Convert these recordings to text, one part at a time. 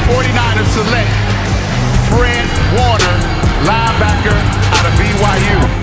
49ers select Fred Warner, linebacker out of BYU.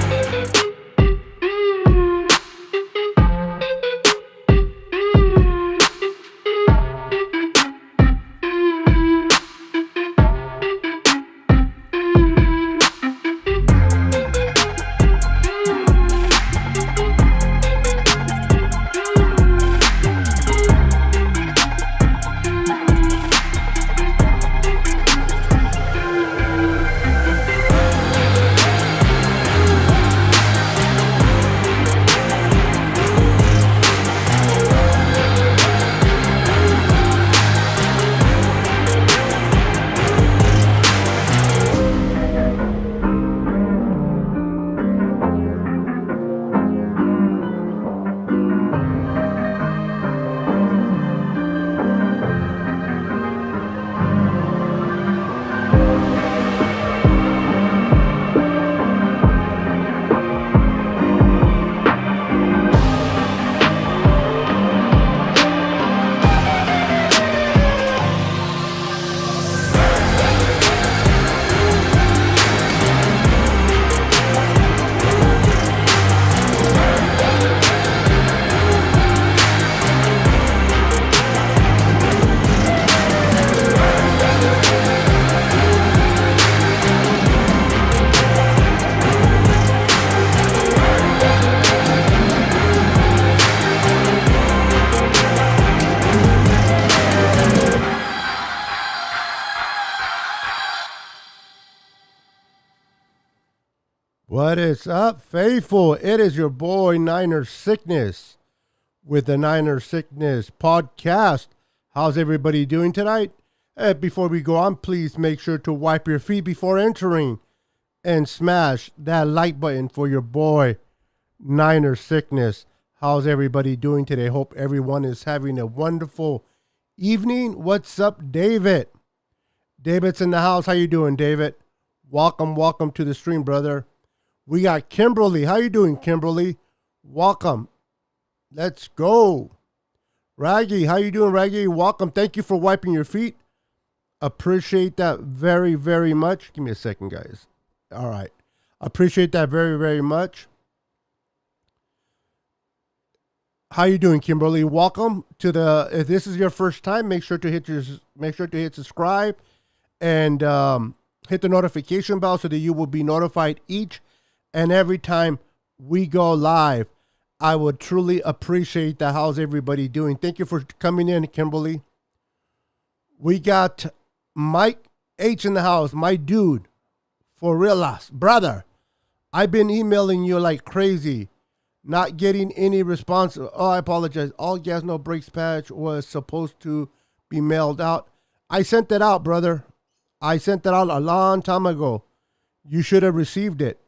What is up, faithful? It is your boy Niner Sickness with the Niner Sickness podcast. How's everybody doing tonight? Before we go on, please make sure to wipe your feet before entering and smash that like button for your boy Niner Sickness. How's everybody doing today? Hope everyone is having a wonderful evening. What's up, David? David's in the house. How you doing, David? Welcome to the stream, brother. We got Kimberly. How you doing, Kimberly? Welcome. Let's go. Raggy, how you doing, Raggy? Welcome. Thank you for wiping your feet. Appreciate that very, very much. Give me a second, guys. All right. Appreciate that very, very much. How you doing, Kimberly? Welcome to the. If this is your first time, make sure to hit subscribe and hit the notification bell so that you will be notified each and every time we go live. I would truly appreciate that. How's everybody doing? Thank you for coming in, Kimberly. We got Mike H in the house, my dude, for real, brother. I've been emailing you like crazy, not getting any response. Oh, I apologize. All gas, no brakes patch was supposed to be mailed out. I sent that out, brother. I sent that out a long time ago. You should have received it.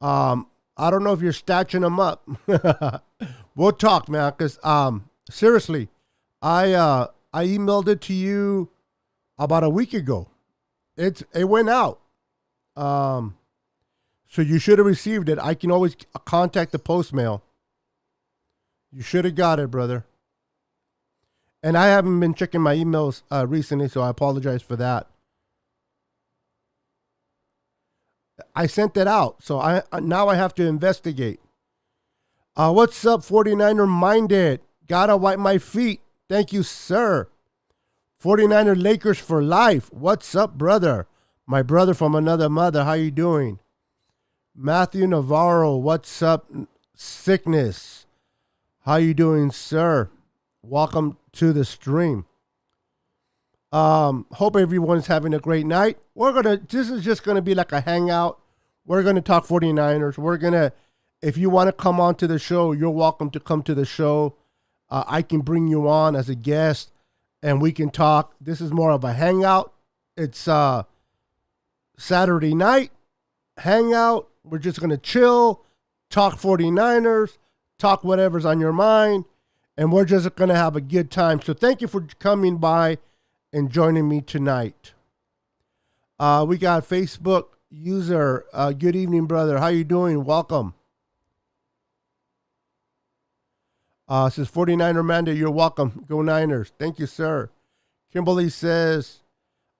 I don't know if you're statching them up. We'll talk, man. Cause seriously, I emailed it to you about a week ago. It went out. So you should have received it. I can always contact the postmail. You should have got it, brother. And I haven't been checking my emails recently, so I apologize for that. I sent it out, so now I have to investigate. What's up, 49er Minded? Gotta wipe my feet. Thank you, sir. 49er Lakers for life. What's up, brother? My brother from another mother. How you doing? Matthew Navarro. What's up, Sickness? How you doing, sir? Welcome to the stream. Hope everyone's having a great night. This is just gonna be like a hangout. We're gonna talk 49ers. If you want to come on to the show, you're welcome to come to the show. I can bring you on as a guest and we can talk. This is more of a hangout. It's Saturday night hangout. We're just gonna chill, talk 49ers, talk whatever's on your mind, and we're just gonna have a good time. So thank you for coming by and joining me tonight. We got Facebook user. Good evening, brother. How you doing? Welcome. Says 49er Manda, you're welcome. Go Niners. Thank you, sir. Kimberly says,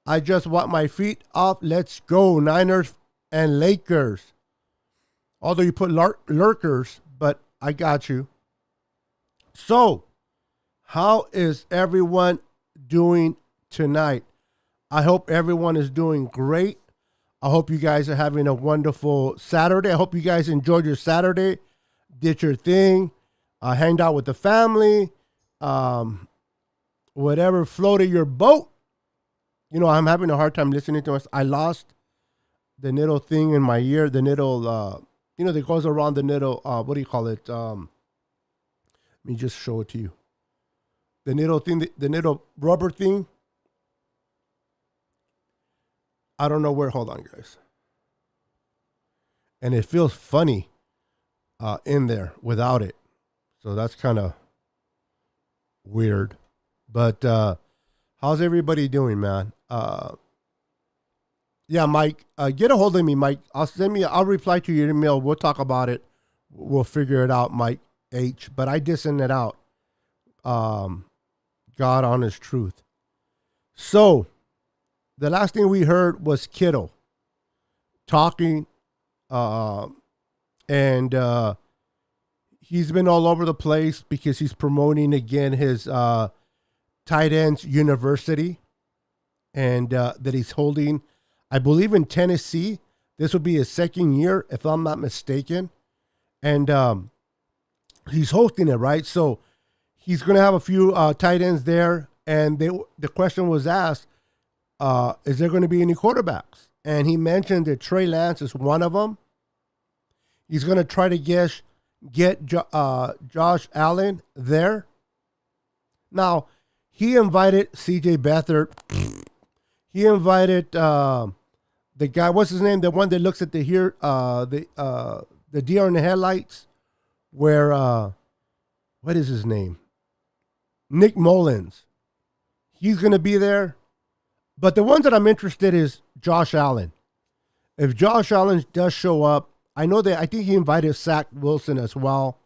I just want my feet up. Let's go, Niners and Lakers. Although you put lurkers, but I got you. So, how is everyone doing tonight? I hope everyone is doing great. I hope you guys are having a wonderful Saturday. I hope you guys enjoyed your Saturday, did your thing, hanged out with the family, whatever floated your boat. You know, I'm having a hard time listening to us. I lost the little thing in my ear, the little, that goes around the little, what do you call it? Let me just show it to you. The little thing, the little rubber thing. I don't know where. Hold on, guys. And it feels funny in there without it. So that's kind of weird. But how's everybody doing, man? Yeah, Mike, get a hold of me, Mike. I'll reply to your email. We'll talk about it. We'll figure it out, Mike H. But I did send it out. God honest truth. So the last thing we heard was Kittle talking, and he's been all over the place because he's promoting again his tight ends university, and that he's holding, I believe, in Tennessee. This will be his second year, if I'm not mistaken, and he's hosting it, right? So he's going to have a few tight ends there, and the question was asked, is there going to be any quarterbacks? And he mentioned that Trey Lance is one of them. He's going to try to get Josh Allen there. Now, he invited C.J. Beathard. He invited the guy, what's his name? The one that looks at the deer in the headlights. Where, what is his name? Nick Mullins. He's going to be there. But the ones that I'm interested in is Josh Allen. If Josh Allen does show up, I think he invited Zach Wilson as well.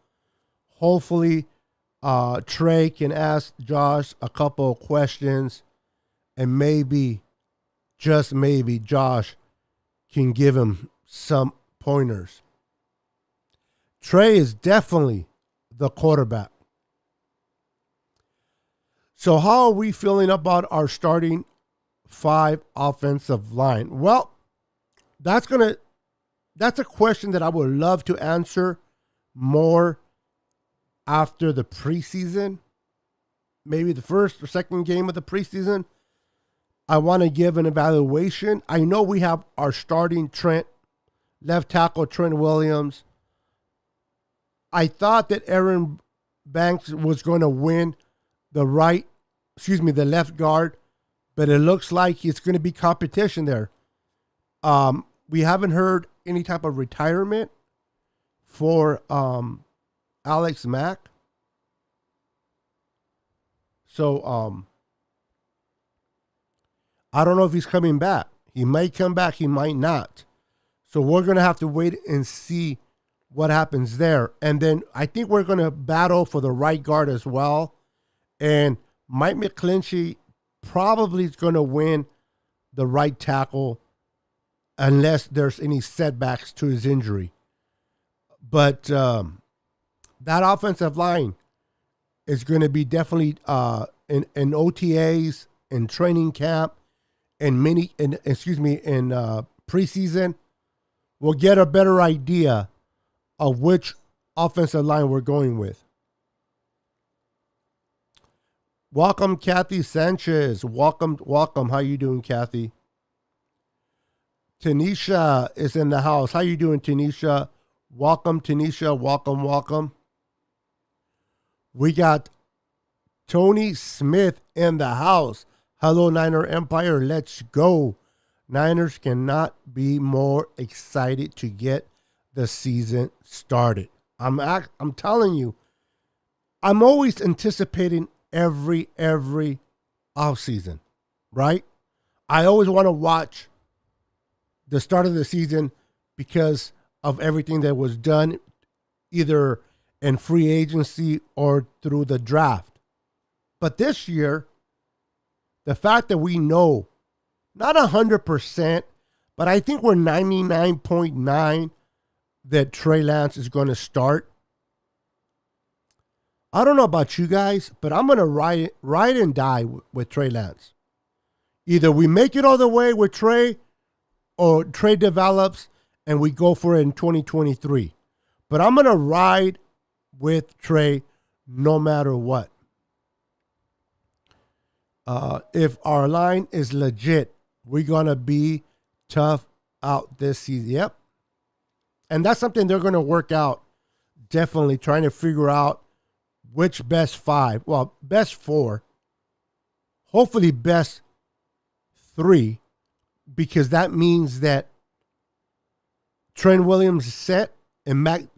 Hopefully, Trey can ask Josh a couple of questions, and maybe, just maybe, Josh can give him some pointers. Trey is definitely the quarterback. So how are we feeling about our starting 5 offensive line? Well, that's a question that I would love to answer more after the preseason. Maybe the first or second game of the preseason. I want to give an evaluation. I know we have our starting left tackle Trent Williams. I thought that Aaron Banks was going to win the left guard, but it looks like it's going to be competition there. We haven't heard any type of retirement for Alex Mack. So I don't know if he's coming back. He might come back, he might not. So we're going to have to wait and see what happens there. And then I think we're going to battle for the right guard as well. And Mike McClinchy probably is going to win the right tackle unless there's any setbacks to his injury. But that offensive line is going to be definitely in OTAs, in training camp, in preseason. We'll get a better idea of which offensive line we're going with. Welcome, Kathy Sanchez. Welcome. How you doing, Kathy? Tanisha is in the house. How you doing, Tanisha? Welcome, Tanisha. Welcome. We got Tony Smith in the house. Hello, Niner Empire. Let's go. Niners cannot be more excited to get the season started. I'm telling you, I'm always anticipating every offseason, right? I always want to watch the start of the season because of everything that was done either in free agency or through the draft. But this year, the fact that we know Not 100%, but I think we're 99.9 that Trey Lance is going to start. I don't know about you guys, but I'm going to ride and die with Trey Lance. Either we make it all the way with Trey, or Trey develops and we go for it in 2023. But I'm going to ride with Trey no matter what. If our line is legit, we're going to be tough out this season. Yep. And that's something they're going to work out. Definitely trying to figure out which best five, well, best four, hopefully best three, because that means that Trent Williams is set and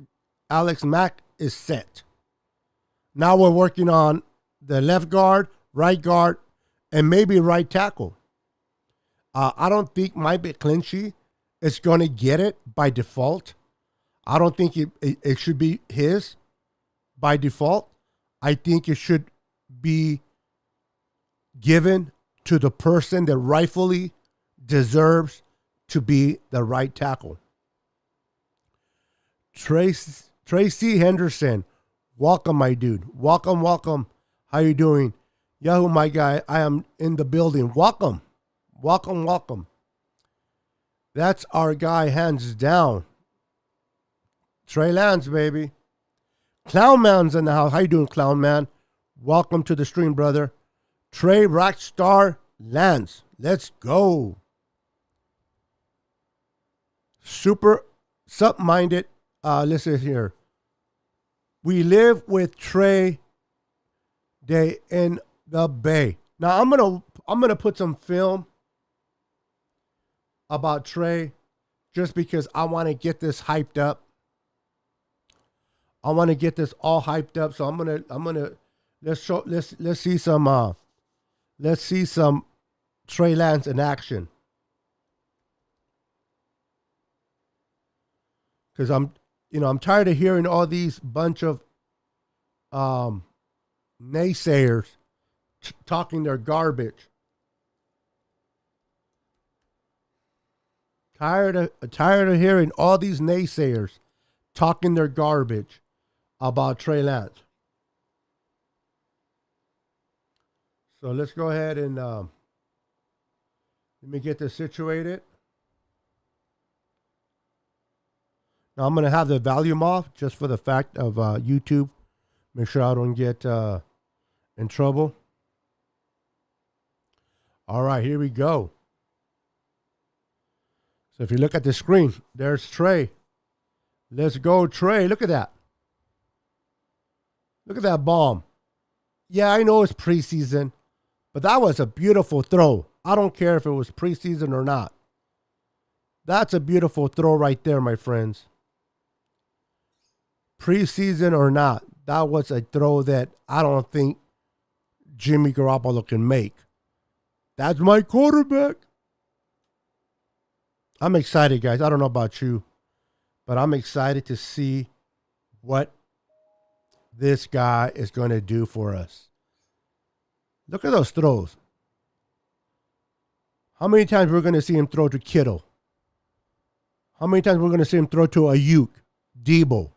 Alex Mack is set. Now we're working on the left guard, right guard, and maybe right tackle. I don't think Mike McGlinchey is going to get it by default. I don't think it should be his by default. I think it should be given to the person that rightfully deserves to be the right tackle. Tracy Henderson, welcome, my dude. Welcome, welcome. How you doing? Yahoo, my guy, I am in the building. Welcome, welcome, welcome. That's our guy, hands down. Trey Lance, baby. Clown Man's in the house. How you doing, Clown Man? Welcome to the stream, brother. Trey Rockstar Lance. Let's go. Super sub-minded. Listen here. We live with Trey Day in the Bay. Now I'm gonna put some film about Trey just because I want to get this hyped up. I want to get this all hyped up. So I'm gonna let's see some Trey Lance in action. Because I'm tired of hearing all these bunch of naysayers talking their garbage. Tired of hearing all these naysayers talking their garbage about Trey Lance. So let's go ahead and let me get this situated. Now I'm going to have the volume off just for the fact of YouTube. Make sure I don't get in trouble. All right, here we go. So if you look at the screen, there's Trey. Let's go, Trey. Look at that. Look at that bomb. Yeah, I know it's preseason, but that was a beautiful throw. I don't care if it was preseason or not. That's a beautiful throw right there, my friends. Preseason or not, that was a throw that I don't think Jimmy Garoppolo can make. That's my quarterback. I'm excited, guys. I don't know about you, but I'm excited to see what this guy is going to do for us. Look at those throws. How many times we're going to see him throw to Kittle? How many times we're going to see him throw to Ayuk, Debo?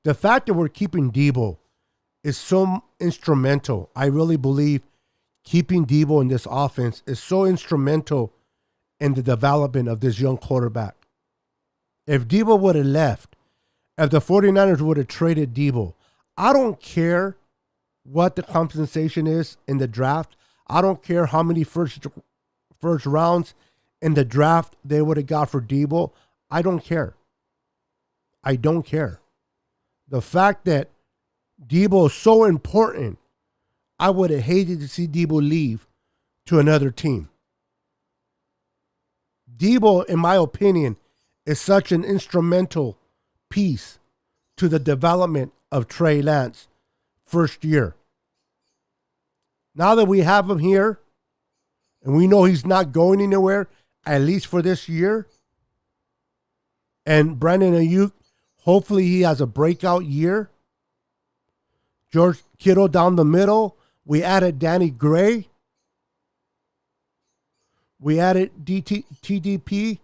The fact that we're keeping Debo is so instrumental. I really believe keeping Debo in this offense is so instrumental in the development of this young quarterback. If Debo would have left, if the 49ers would have traded Debo, I don't care what the compensation is in the draft. I don't care how many first rounds in the draft they would have got for Debo. I don't care. I don't care. The fact that Debo is so important, I would have hated to see Debo leave to another team. Debo, in my opinion, is such an instrumental piece to the development of Trey Lance first year. Now that we have him here, and we know he's not going anywhere, at least for this year, and Brandon Ayuk, hopefully he has a breakout year. George Kittle down the middle. We added Danny Gray, We added TDP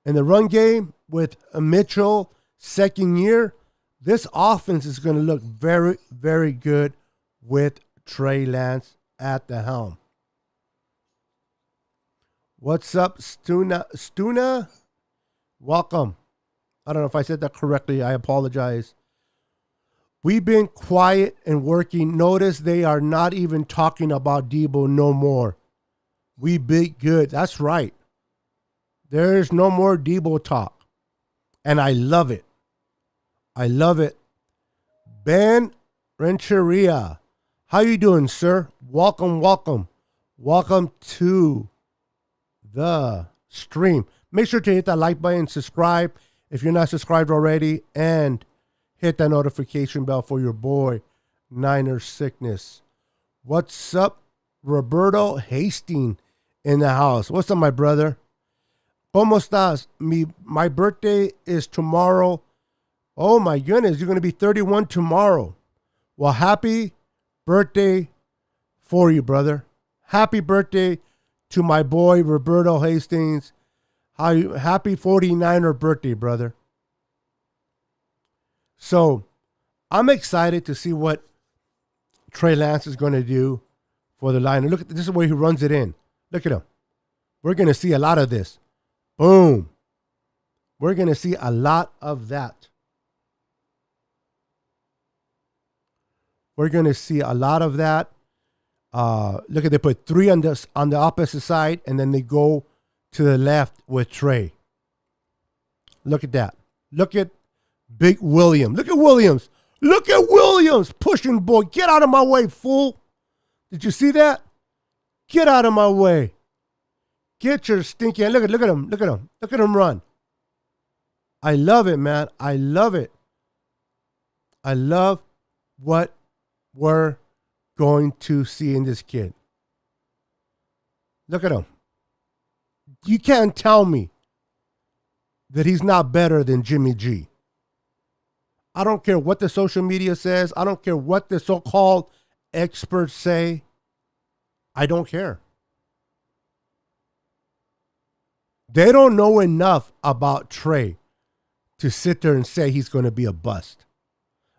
in the run game with a Mitchell second year. This offense is going to look very, very good with Trey Lance at the helm. What's up, Stuna? Welcome. I don't know if I said that correctly. I apologize. We've been quiet and working. Notice they are not even talking about Debo no more. We beat good. That's right. There's no more Debo talk. And I love it. I love it. Ben Renteria. How you doing, sir? Welcome, welcome. Welcome to the stream. Make sure to hit that like button, subscribe if you're not subscribed already, and hit that notification bell for your boy, Niner Sickness. What's up, Roberto Hastings in the house? What's up, my brother? ¿Cómo estás? My birthday is tomorrow. Oh, my goodness. You're going to be 31 tomorrow. Well, happy birthday for you, brother. Happy birthday to my boy, Roberto Hastings. Happy 49er birthday, brother. So, I'm excited to see what Trey Lance is going to do for the line. Look, this is where he runs it in. Look at him. We're going to see a lot of this. Boom. We're going to see a lot of that. We're going to see a lot of that. Look at, they put 3 on the opposite side, and then they go to the left with Trey. Look at that. Look at Big William. Look at Williams. Look at Williams pushing, boy. Get out of my way, fool. Did you see that? Get out of my way. Get your stinky. Look at him. Look at him. Look at him run. I love it, man. I love it. I love what we're going to see in this kid. Look at him. You can't tell me that he's not better than Jimmy G. I don't care what the social media says. I don't care what the so-called experts say. I don't care. They don't know enough about Trey to sit there and say he's going to be a bust.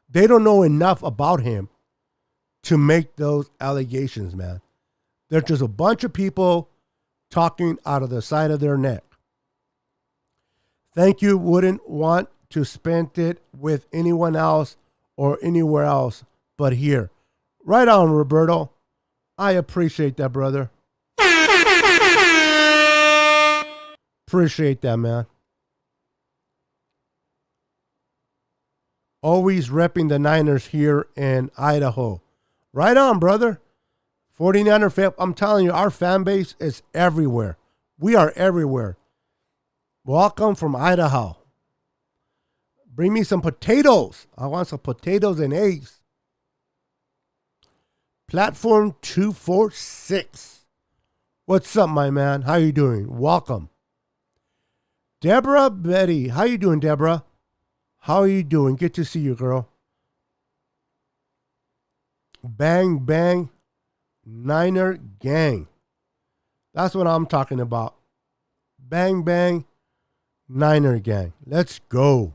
They don't know enough about him to make those allegations, man. They're just a bunch of people talking out of the side of their neck. Thank you. Wouldn't want to spend it with anyone else or anywhere else but here. Right on, Roberto. I appreciate that, brother. Appreciate that, man. Always repping the Niners here in Idaho. Right on, brother. 49er fan. I'm telling you, our fan base is everywhere. We are everywhere. Welcome from Idaho. Bring me some potatoes. I want some potatoes and eggs. Platform 246. What's up, my man? How you doing? Welcome. Deborah Betty. How you doing, Deborah? How are you doing? Good to see you, girl. Bang, bang. Niner gang. That's what I'm talking about. Bang, bang. Niner gang. Let's go.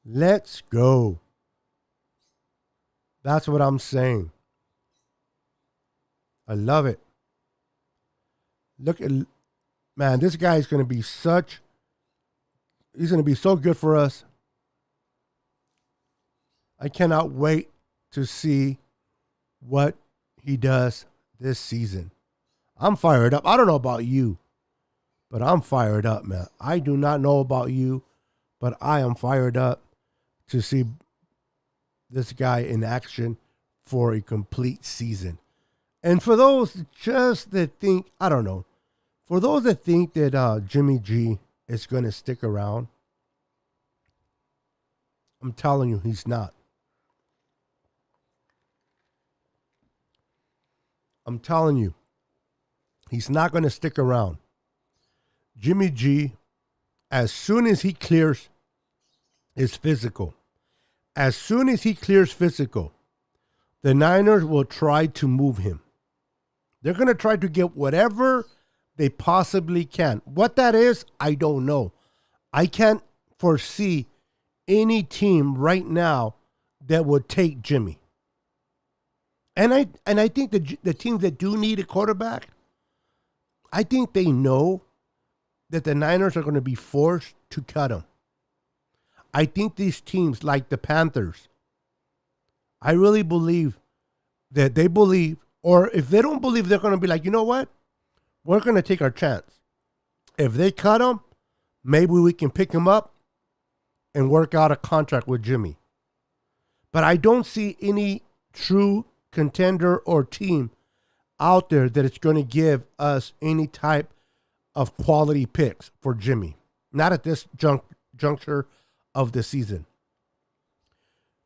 Let's go. That's what I'm saying. I love it. Look at, man, this guy is going to be he's going to be so good for us. I cannot wait to see what he does this season. I'm fired up. I don't know about you, but I'm fired up, man. I do not know about you, but I am fired up to see this guy in action for a complete season. And for those just that think, I don't know, for those that think that Jimmy G is going to stick around, I'm telling you, he's not. I'm telling you, he's not going to stick around. Jimmy G, as soon as he clears his physical, the Niners will try to move him. They're going to try to get whatever they possibly can. What that is, I don't know. I can't foresee any team right now that would take Jimmy. And I think the teams that do need a quarterback, I think they know that the Niners are going to be forced to cut him. I think these teams like the Panthers, I really believe that they believe, or if they don't believe, they're going to be like, you know what? We're going to take our chance. If they cut him, maybe we can pick him up and work out a contract with Jimmy. But I don't see any true contender or team out there that it's going to give us any type of quality picks for Jimmy. Not at this juncture of the season.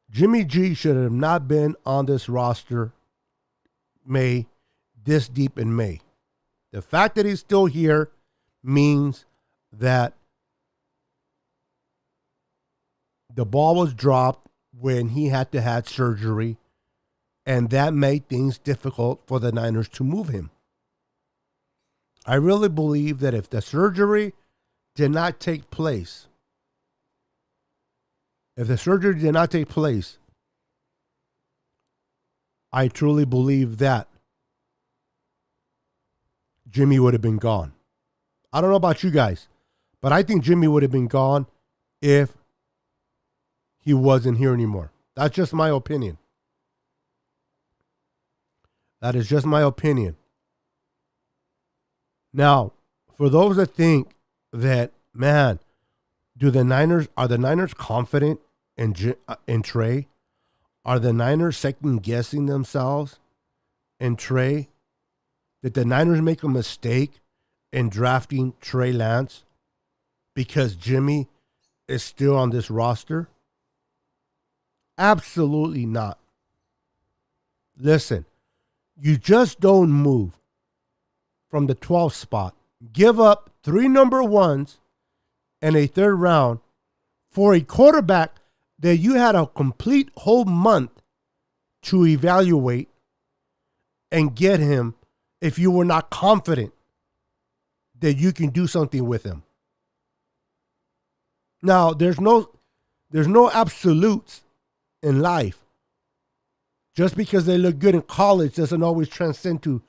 Jimmy G should have not been on this roster this deep in May. The fact that he's still here means that the ball was dropped when he had to have surgery, and that made things difficult for the Niners to move him. I really believe that if the surgery did not take place, I truly believe that Jimmy would have been gone. I don't know about you guys, but I think Jimmy would have been gone if he wasn't here anymore. That's just my opinion. That is just my opinion. Now, for those that think that, man, are the Niners confident in Trey? Are the Niners second guessing themselves in Trey? Did the Niners make a mistake in drafting Trey Lance because Jimmy is still on this roster? Absolutely not. Listen, you just don't move from the 12th spot, give up 3 number ones and a 3rd round for a quarterback that you had a complete whole month to evaluate and get him if you were not confident that you can do something with him. Now, there's no absolutes in life. Just because they look good in college doesn't always transcend to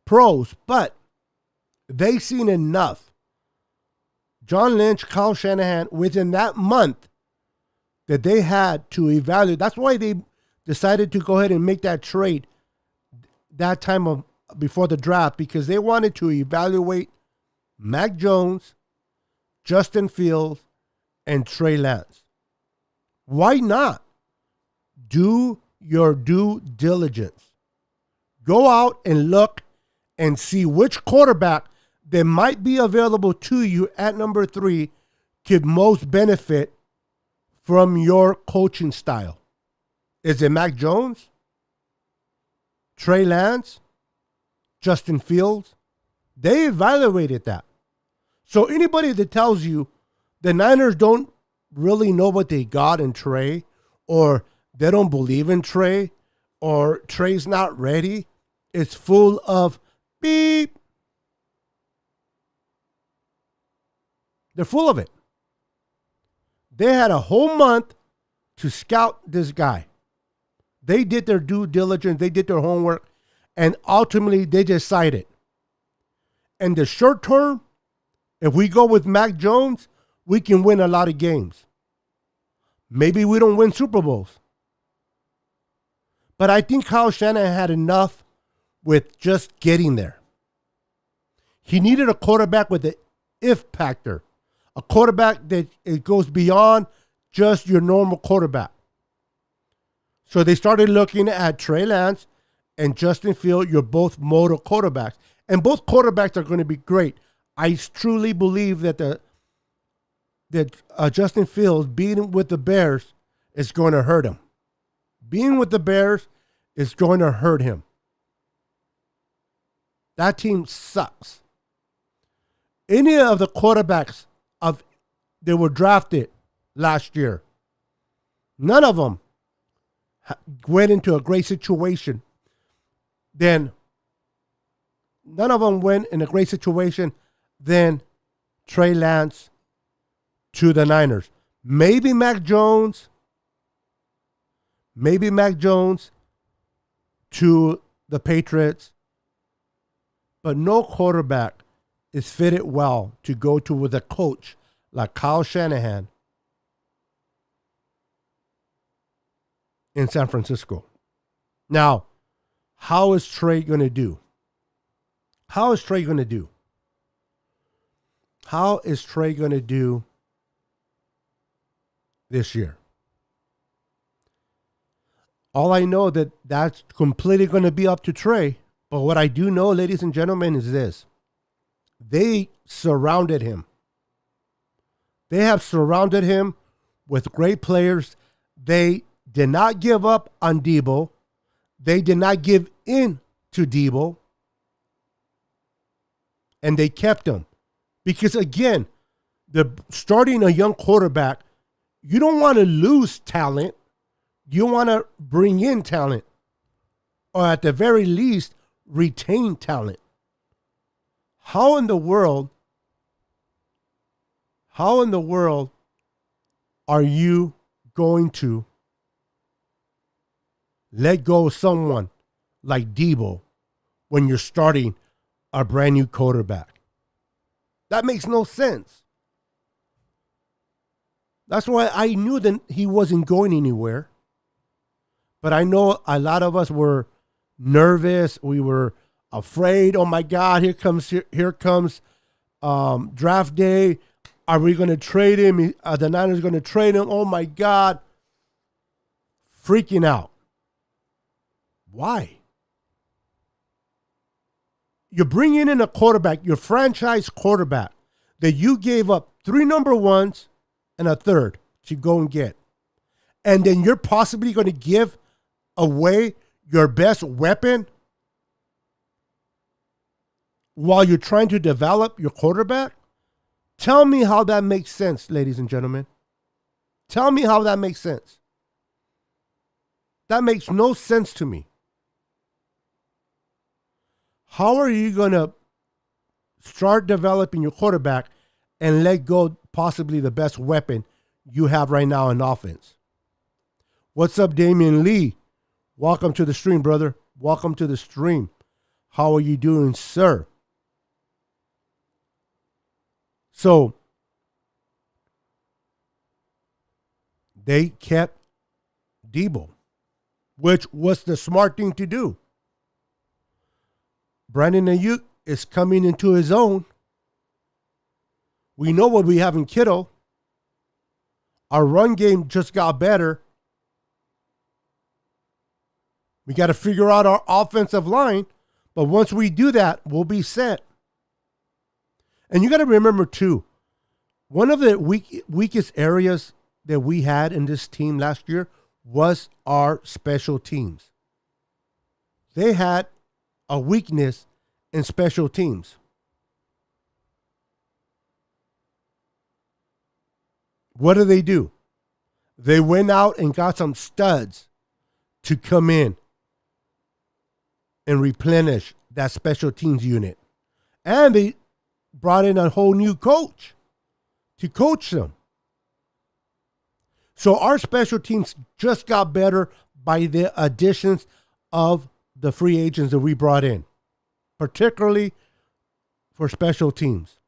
pros, but they've seen enough. John Lynch, Kyle Shanahan, within that month that they had to evaluate. That's why they decided to go ahead and make that trade that time before the draft, because they wanted to evaluate Mac Jones, Justin Fields, and Trey Lance. Why not? Do your due diligence. Go out and look and see which quarterback that might be available to you at number 3 could most benefit from your coaching style. Is it Mac Jones? Trey Lance? Justin Fields? They evaluated that. So anybody that tells you the Niners don't really know what they got in Trey, or they don't believe in Trey, or Trey's not ready, it's full of beep. They're full of it. They had a whole month to scout this guy. They did their due diligence, they did their homework, and ultimately they decided. In the short term, if we go with Mac Jones, we can win a lot of games. Maybe we don't win Super Bowls. But I think Kyle Shanahan had enough with just getting there. He needed a quarterback with the if factor. A quarterback that it goes beyond just your normal quarterback. So they started looking at Trey Lance and Justin Fields. You're both motor quarterbacks. And both quarterbacks are going to be great. I truly believe that Justin Fields being with the Bears is going to hurt him. Being with the Bears is going to hurt him. That team sucks. Any of the quarterbacks that were drafted last year, none of them went into a great situation. Then none of them went in a great situation than Trey Lance to the Niners. Maybe Mac Jones to the Patriots, but no quarterback is fitted well to go to with a coach like Kyle Shanahan in San Francisco. Now, how is Trey going to do? How is Trey going to do this year? All I know that's completely going to be up to Trey. But what I do know, ladies and gentlemen, is this. They surrounded him. They have surrounded him with great players. They did not give up on Debo. They did not give in to Debo. And they kept him. Because again, starting a young quarterback, you don't want to lose talent. You want to bring in talent. Or at the very least, retain talent. How in the world are you going to let go of someone like Debo when you're starting a brand new quarterback? That makes no sense. That's why I knew that he wasn't going anywhere. But I know a lot of us were nervous. We were afraid. Oh my God, here comes draft day. Are we going to trade him? The Niners going to trade him? Oh my God. Freaking out. Why? You're bringing in a quarterback, your franchise quarterback, that you gave up 3 number ones and a third to go and get. And then you're possibly going to give away your best weapon while you're trying to develop your quarterback? Tell me how that makes sense, ladies and gentlemen. Tell me how that makes sense. That makes no sense to me. How are you going to start developing your quarterback and let go possibly the best weapon you have right now in offense? What's up, Damian Lee? Welcome to the stream, brother. Welcome to the stream. How are you doing, sir? So, they kept Debo, which was the smart thing to do. Brandon Ayuk is coming into his own. We know what we have in Kittle. Our run game just got better. We got to figure out our offensive line. But once we do that, we'll be set. And you got to remember, too, one of the weakest areas that we had in this team last year was our special teams. They had a weakness in special teams. What do? They went out and got some studs to come in and replenish that special teams unit. And they brought in a whole new coach to coach them. So our special teams just got better by the additions of the free agents that we brought in, particularly for special teams.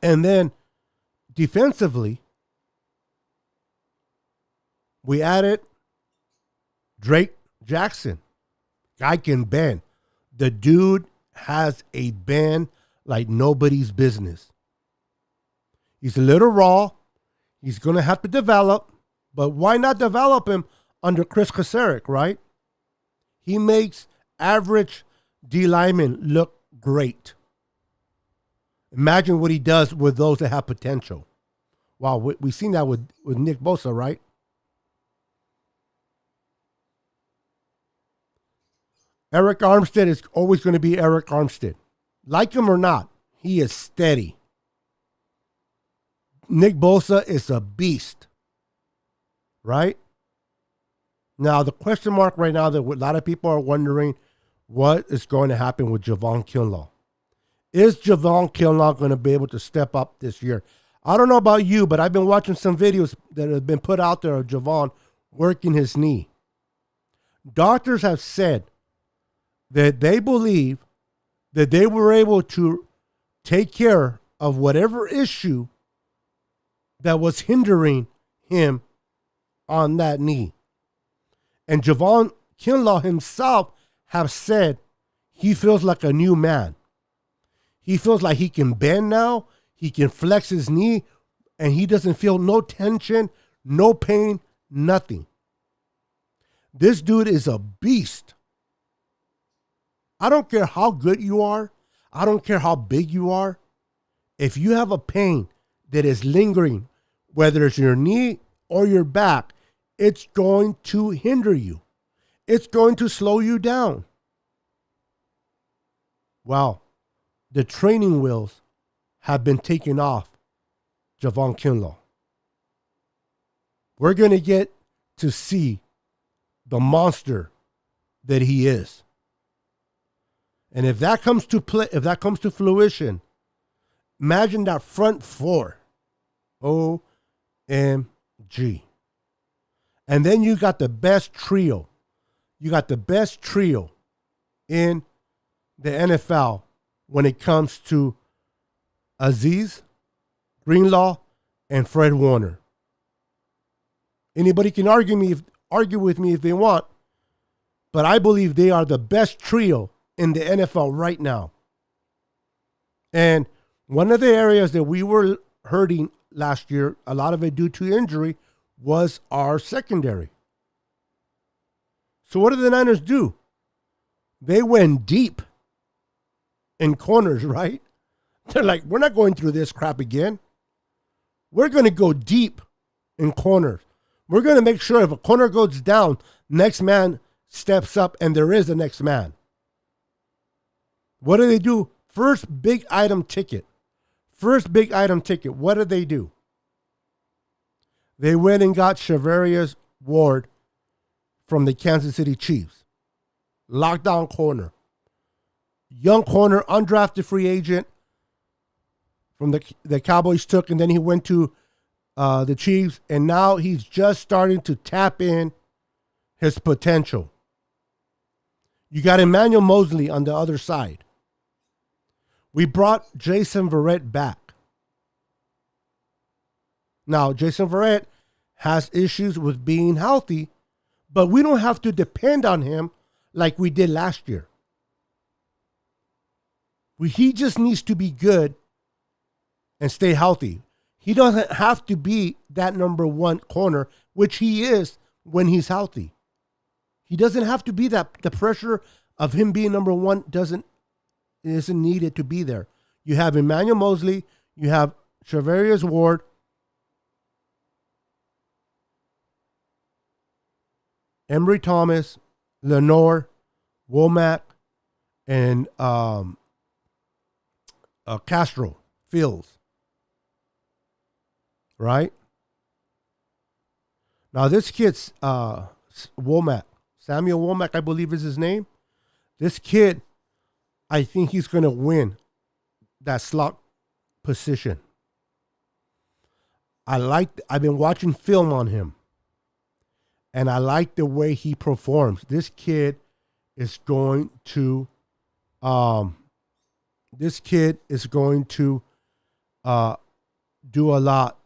And then defensively, we added Drake Jackson. Guy can bend. The dude has a bend like nobody's business. He's a little raw. He's going to have to develop. But why not develop him under Chris Kasarik, right? He makes average D linemen look great. Imagine what he does with those that have potential. Wow, we've seen that with Nick Bosa, right? Eric Armstead is always going to be Eric Armstead. Like him or not, he is steady. Nick Bosa is a beast, right? Now, the question mark right now that a lot of people are wondering, what is going to happen with Javon Kinlaw. Is Javon Kinlaw going to be able to step up this year? I don't know about you, but I've been watching some videos that have been put out there of Javon working his knee. Doctors have said that they believe that they were able to take care of whatever issue that was hindering him on that knee. And Javon Kinlaw himself have said he feels like a new man. He feels like he can bend now, he can flex his knee, and he doesn't feel no tension, no pain, nothing. This dude is a beast. I don't care how good you are. I don't care how big you are. If you have a pain that is lingering, whether it's your knee or your back, it's going to hinder you. It's going to slow you down. Well, the training wheels have been taken off Javon Kinlaw. We're going to get to see the monster that he is. And if that comes to play, if that comes to fruition, imagine that front four. OMG. And then you got the best trio. You got the best trio in the NFL when it comes to Aziz, Greenlaw, and Fred Warner. Anybody can argue with me if they want, but I believe they are the best trio in the NFL right now. And one of the areas that we were hurting last year, a lot of it due to injury, was our secondary. So what did the Niners do? They went deep in corners, right? They're like, we're not going through this crap again. We're going to go deep in corners. We're going to make sure if a corner goes down, next man steps up, and there is a next man. What do they do? First big item ticket. What did they do? They went and got Charvarius Ward from the Kansas City Chiefs. Lockdown corner. Young corner, undrafted free agent from the Cowboys took, and then he went to the Chiefs, and now he's just starting to tap in his potential. You got Emmanuel Mosley on the other side. We brought Jason Verrett back. Now, Jason Verrett has issues with being healthy, but we don't have to depend on him like we did last year. He just needs to be good and stay healthy. He doesn't have to be that number one corner, which he is when he's healthy. He doesn't have to be that. The pressure of him being number one isn't needed to be there. You have Emmanuel Mosley, you have Charvarius Ward, Emory Thomas, Lenore, Womack, and Castro Fields. Right? Now this kid's Womack, Samuel Womack, I believe is his name. This kid, I think he's going to win that slot position. I've been watching film on him, and I like the way he performs. This kid is going to do a lot,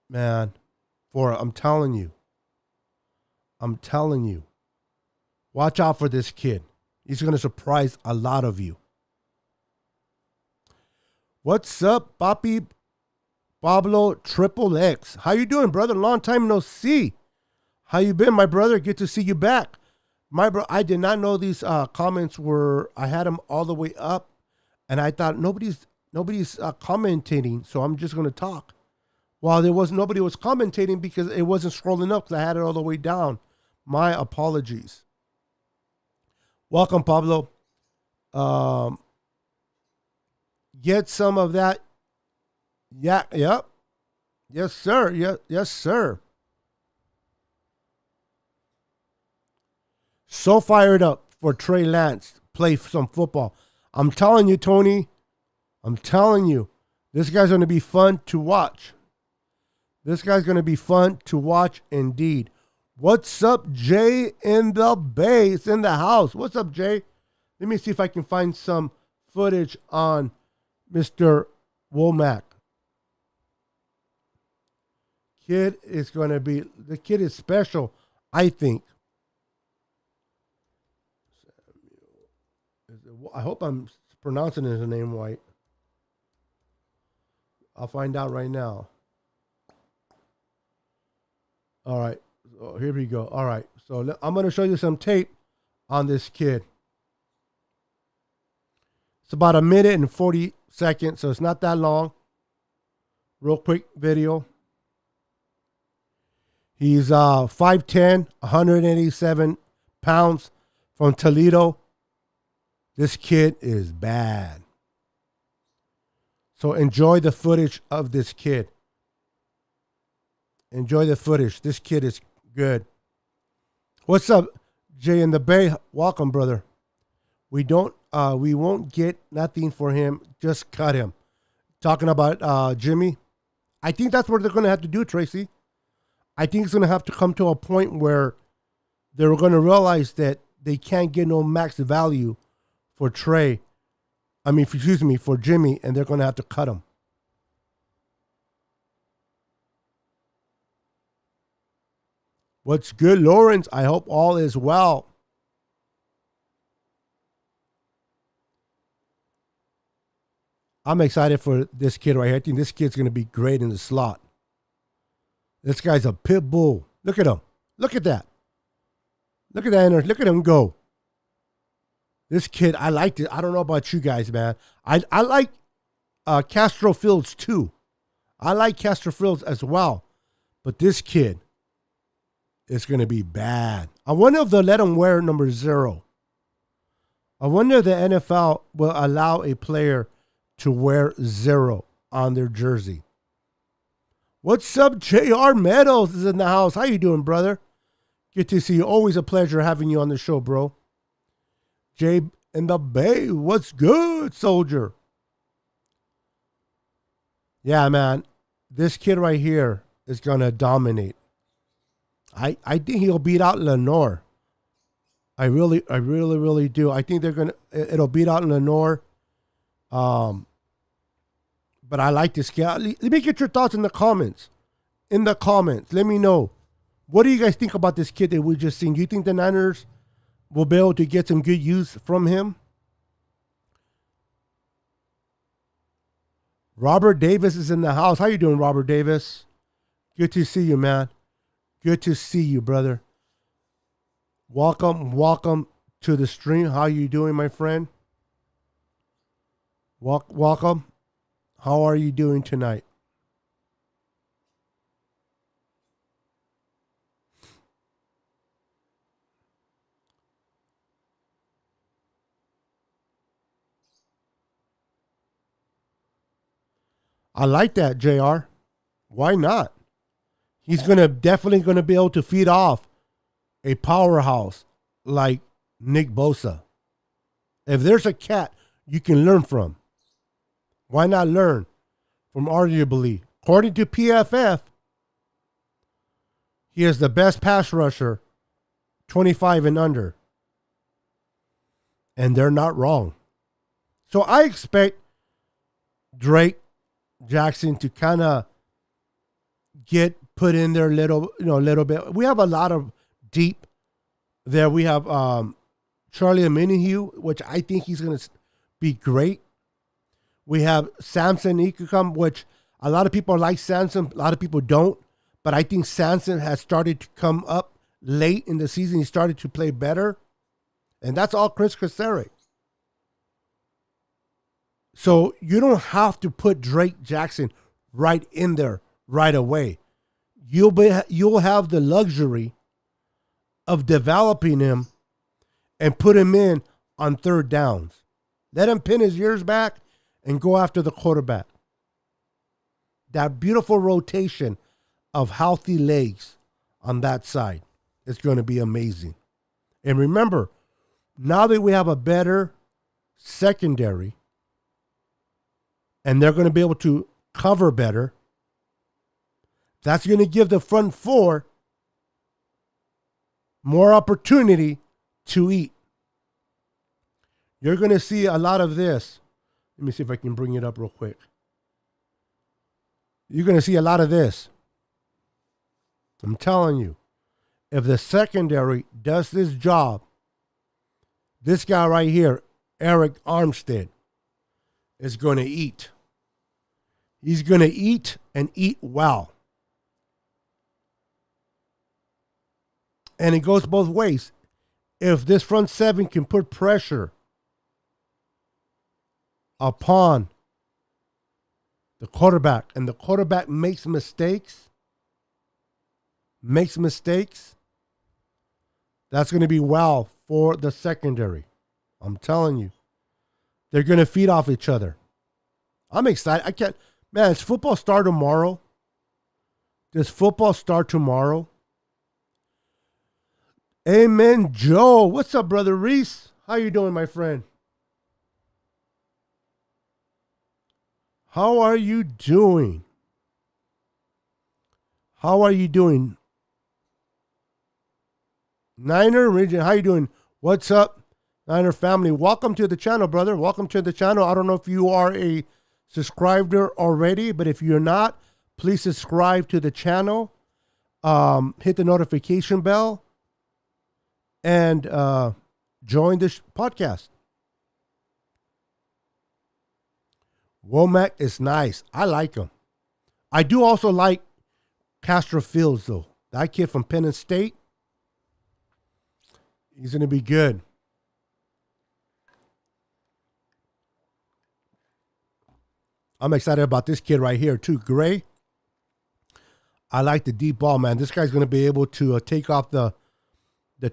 man. I'm telling you. Watch out for this kid. He's going to surprise a lot of you. What's up, Papi Pablo Triple X? How you doing, brother? Long time no see. How you been, my brother? Good to see you back. I did not know these comments were, I had them all the way up, and I thought nobody's commentating, so I'm just going to talk. Well, nobody was commentating because it wasn't scrolling up because I had it all the way down. My apologies. Welcome, Pablo. Get some of that. Yeah, yep. Yes, sir. Yes, sir. So fired up. for Trey Lance play some football. I'm telling you, Tony. I'm telling you, this guy's going to be fun to watch. This guy's going to be fun to watch indeed. What's up, Jay in the base, in the house? What's up, Jay? Let me see if I can find some footage on Mr. Womack. The kid is special, I think. I hope I'm pronouncing his name right. I'll find out right now. All right. So here we go. All right. So I'm going to show you some tape on this kid. It's about 1 minute and 40 seconds, so it's not that long. Real quick video. He's 5'10", 187 pounds from Toledo. This kid is bad. So enjoy the footage of this kid. Enjoy the footage. This kid is good. What's up, Jay in the Bay? Welcome, brother. We won't get nothing for him. Just cut him. Talking about Jimmy. I think that's what they're going to have to do, Tracy. I think it's going to have to come to a point where they're going to realize that they can't get no max value for Trey. For Jimmy, and they're going to have to cut him. What's good, Lawrence? I hope all is well. I'm excited for this kid right here. I think this kid's going to be great in the slot. This guy's a pit bull. Look at him. Look at that. Look at that. Look at him go. This kid, I liked it. I don't know about you guys, man. I like Castro Fields too. I like Castro Fields as well. But this kid is going to be bad. I wonder if they'll let him wear number 0. I wonder if the NFL will allow a player to wear 0 on their jersey. What's up, J.R. Meadows is in the house. How you doing, brother? Good to see you. Always a pleasure having you on the show, bro. Jay in the Bay, what's good, soldier? Yeah, man. This kid right here is going to dominate. I think he'll beat out Lenore. I really do. I think it'll beat out Lenore. But I like this guy. Let me get your thoughts in the comments. Let me know. What do you guys think about this kid that we just seen? Do you think the Niners will be able to get some good use from him? Robert Davis is in the house. How you doing, Robert Davis? Good to see you, man. Good to see you, brother. Welcome to the stream. How you doing, my friend? Welcome. How are you doing tonight? I like that, JR. Why not? He's definitely gonna be able to feed off a powerhouse like Nick Bosa. If there's a cat you can learn from, why not learn from arguably, according to PFF, he is the best pass rusher 25 and under. And they're not wrong. So I expect Drake Jackson to kind of get put in there a little bit. We have a lot of deep there. We have Charlie Omenihu, which I think he's going to be great. We have Samson Ikukum, which a lot of people like Samson, a lot of people don't. But I think Samson has started to come up late in the season. He started to play better. And that's all Chris Cassari. So you don't have to put Drake Jackson right in there right away. You'll have the luxury of developing him and put him in on third downs. Let him pin his ears back and go after the quarterback. That beautiful rotation of healthy legs on that side is going to be amazing. And remember, now that we have a better secondary and they're going to be able to cover better, that's going to give the front four more opportunity to eat. You're going to see a lot of this. Let me see if I can bring it up real quick. You're going to see a lot of this. I'm telling you, if the secondary does this job, this guy right here, Eric Armstead, is going to eat. He's going to eat and eat well. And it goes both ways. If this front seven can put pressure upon the quarterback, and the quarterback makes mistakes, that's going to be well for the secondary. I'm telling you. They're going to feed off each other. I'm excited. I can't. Man, does football start tomorrow? Does football start tomorrow? Amen, Joe. What's up, Brother Reese? How you doing, my friend? How are you doing? How are you doing? Niner Region, how you doing? What's up, Niner family? Welcome to the channel, brother. Welcome to the channel. I don't know if you are a subscriber already, but if you're not, please subscribe to the channel. Hit the notification bell and join this podcast. Womack is nice. I like him. I do also like Castro Fields, though. That kid from Penn State, he's going to be good. I'm excited about this kid right here, too. Gray. I like the deep ball, man. This guy's going to be able to take off the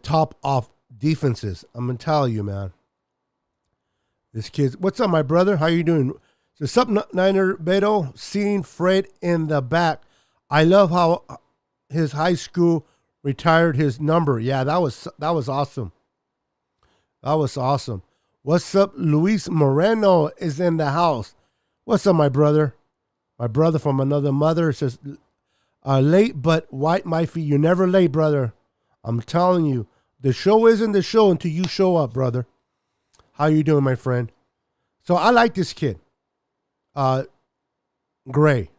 top off defenses. I'm going to tell you, man. This kid's... What's up, my brother? How you doing? So, sup, Niner Beto? Seeing Fred in the back. I love how his high school retired his number. Yeah, that was awesome. That was awesome. What's up? Luis Moreno is in the house. What's up, my brother? My brother from another mother says, late but white my feet. You're never late, brother. I'm telling you. The show isn't the show until you show up, brother. How you doing, my friend? So I like this kid. Gray.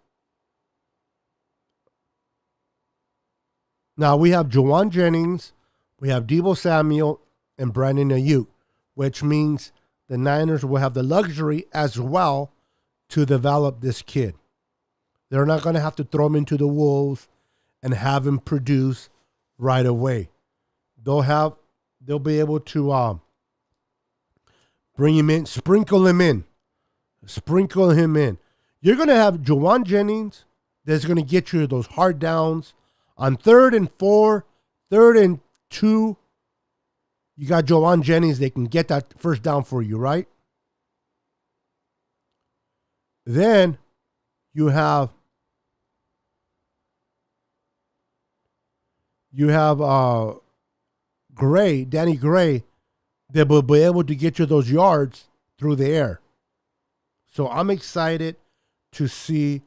Now we have Juwan Jennings, we have Deebo Samuel, and Brandon Ayuk, which means the Niners will have the luxury as well to develop this kid. They're not going to have to throw him into the wolves and have him produce right away. They'll be able to bring him in, sprinkle him in. You're going to have Juwan Jennings that's going to get you those hard downs. On 3rd and 4, 3rd and 2, you got Juwan Jennings. They can get that first down for you, right? Then you have Gray, Danny Gray, that will be able to get you those yards through the air. So I'm excited to see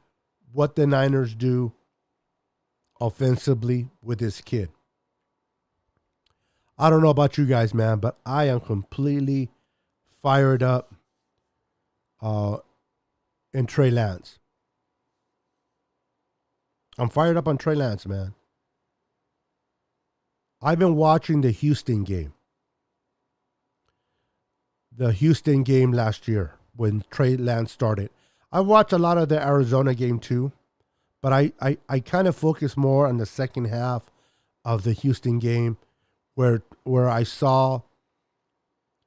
what the Niners do offensively with this kid. I don't know about you guys, man, but I am completely fired up in Trey Lance. I'm fired up on Trey Lance, man. I've been watching the Houston game. The Houston game last year when Trey Lance started. I watched a lot of the Arizona game too, but I kind of focus more on the second half of the Houston game where I saw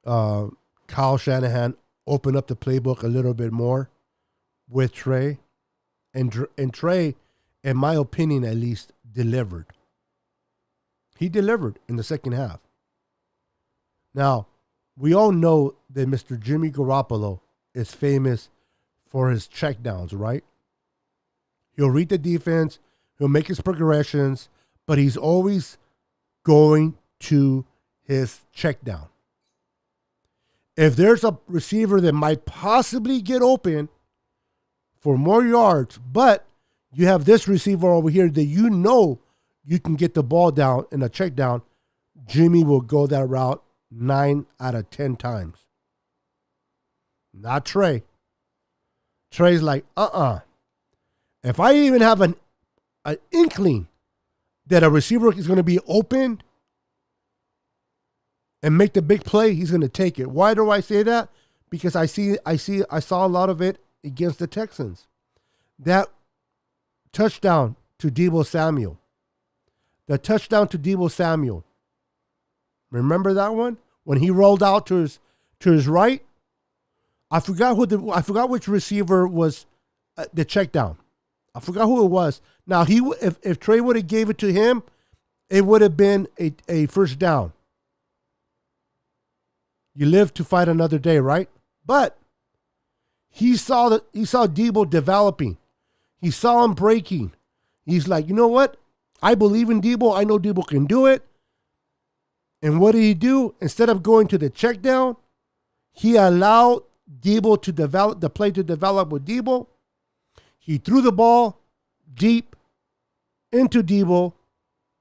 Kyle Shanahan open up the playbook a little bit more with Trey. And Trey, in my opinion at least, delivered. He delivered in the second half. Now, we all know that Mr. Jimmy Garoppolo is famous for his checkdowns, right? He'll read the defense, he'll make his progressions, but he's always going to his checkdown. If there's a receiver that might possibly get open for more yards, but you have this receiver over here that you know you can get the ball down in a check down, Jimmy will go that route 9 out of 10 times. Not Trey. Trey's like, If I even have an inkling that a receiver is going to be open and make the big play, he's going to take it. Why do I say that? Because I saw a lot of it against the Texans. That touchdown to Deebo Samuel. The touchdown to Deebo Samuel. Remember that one? When he rolled out to his right? I forgot which receiver was the check down. I forgot who it was. Now if Trey would have gave it to him, it would have been a first down. You live to fight another day, right? But he saw Deebo developing. He saw him breaking. He's like, you know what? I believe in Deebo. I know Deebo can do it. And what did he do? Instead of going to the check down, he allowed Deebo to develop the play to develop with Deebo. He threw the ball deep into Deebo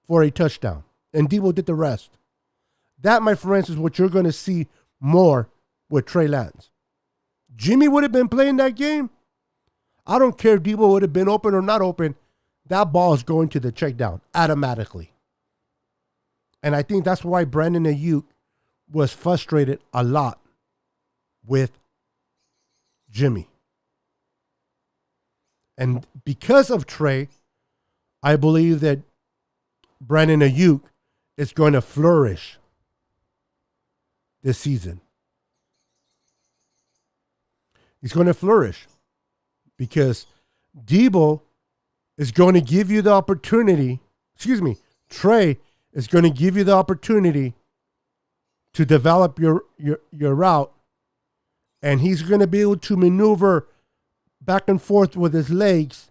for a touchdown. And Deebo did the rest. That, my friends, is what you're going to see more with Trey Lance. Jimmy would have been playing that game. I don't care if Deebo would have been open or not open. That ball is going to the check down automatically. And I think that's why Brandon Ayuk was frustrated a lot with Jimmy. And because of Trey, I believe that Brandon Ayuk is going to flourish this season. He's going to flourish because Deebo is going to give you the opportunity. Trey is going to give you the opportunity to develop your route, and he's going to be able to maneuver back and forth with his legs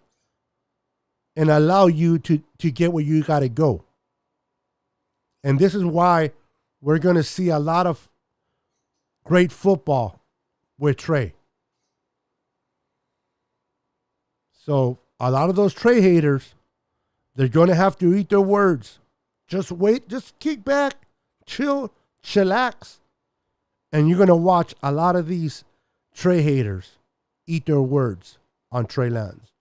and allow you to get where you got to go. And this is why we're going to see a lot of great football with Trey. So a lot of those Trey haters, they're going to have to eat their words. Just wait, just kick back, chillax, and you're going to watch a lot of these Trey haters eat their words on Trey Lance.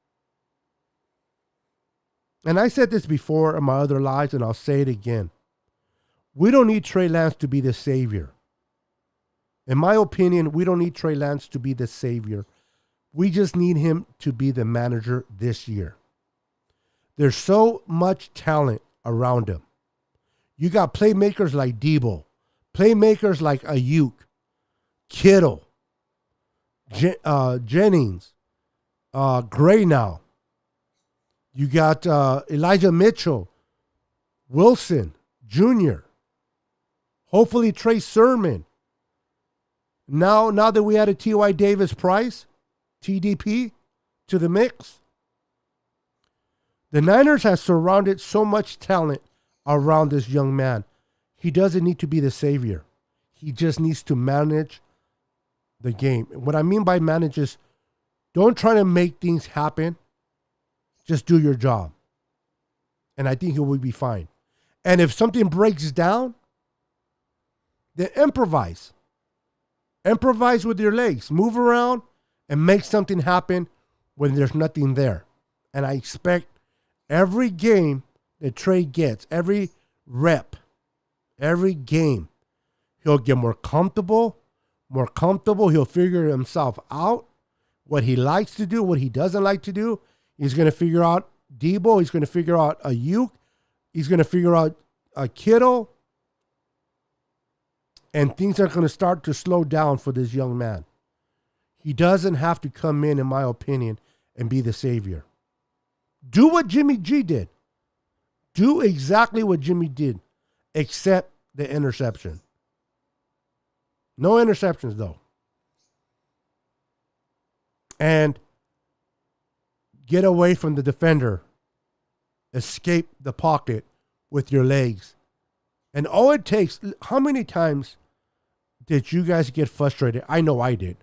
And I said this before in my other lives, and I'll say it again. We don't need Trey Lance to be the savior. In my opinion, we don't need Trey Lance to be the savior. We just need him to be the manager this year. There's so much talent around him. You got playmakers like Deebo, playmakers like Ayuk, Kittle, Jennings, Gray now. You got Elijah Mitchell, Wilson Jr., hopefully Trey Sermon. Now that we added T.Y. Davis Price, TDP, to the mix, the Niners have surrounded so much talent around this young man. He doesn't need to be the savior. He just needs to manage the game. What I mean by manage is don't try to make things happen. Just do your job. And I think he will be fine. And if something breaks down, then improvise. Improvise with your legs. Move around and make something happen when there's nothing there. And I expect every game that Trey gets, every rep, every game, he'll get more comfortable. He'll figure himself out, what he likes to do, what he doesn't like to do. He's going to figure out Deebo. He's going to figure out Ayuk. He's going to figure out Kittle. And things are going to start to slow down for this young man. He doesn't have to come in my opinion, and be the savior. Do what Jimmy G did. Do exactly what Jimmy did, except the interception. No interceptions, though. And get away from the defender. Escape the pocket with your legs. And all it takes, how many times did you guys get frustrated? I know I did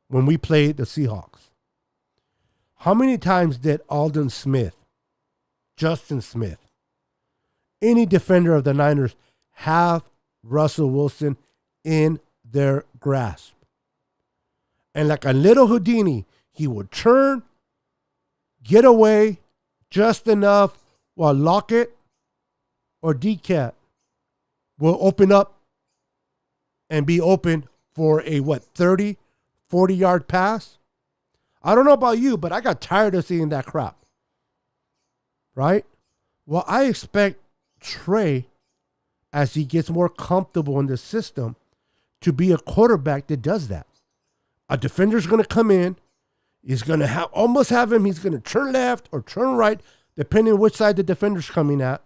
when we played the Seahawks. How many times did Alden Smith, Justin Smith, any defender of the Niners have Russell Wilson in their grasp? And like a little Houdini, he would turn, get away just enough while Lockett or DCAT will open up and be open for a 30, 40-yard pass. I don't know about you, but I got tired of seeing that crap. Right? Well, I expect Trey, as he gets more comfortable in the system, to be a quarterback that does that. A defender's going to come in. He's going to almost have him. He's going to turn left or turn right, depending on which side the defender's coming at.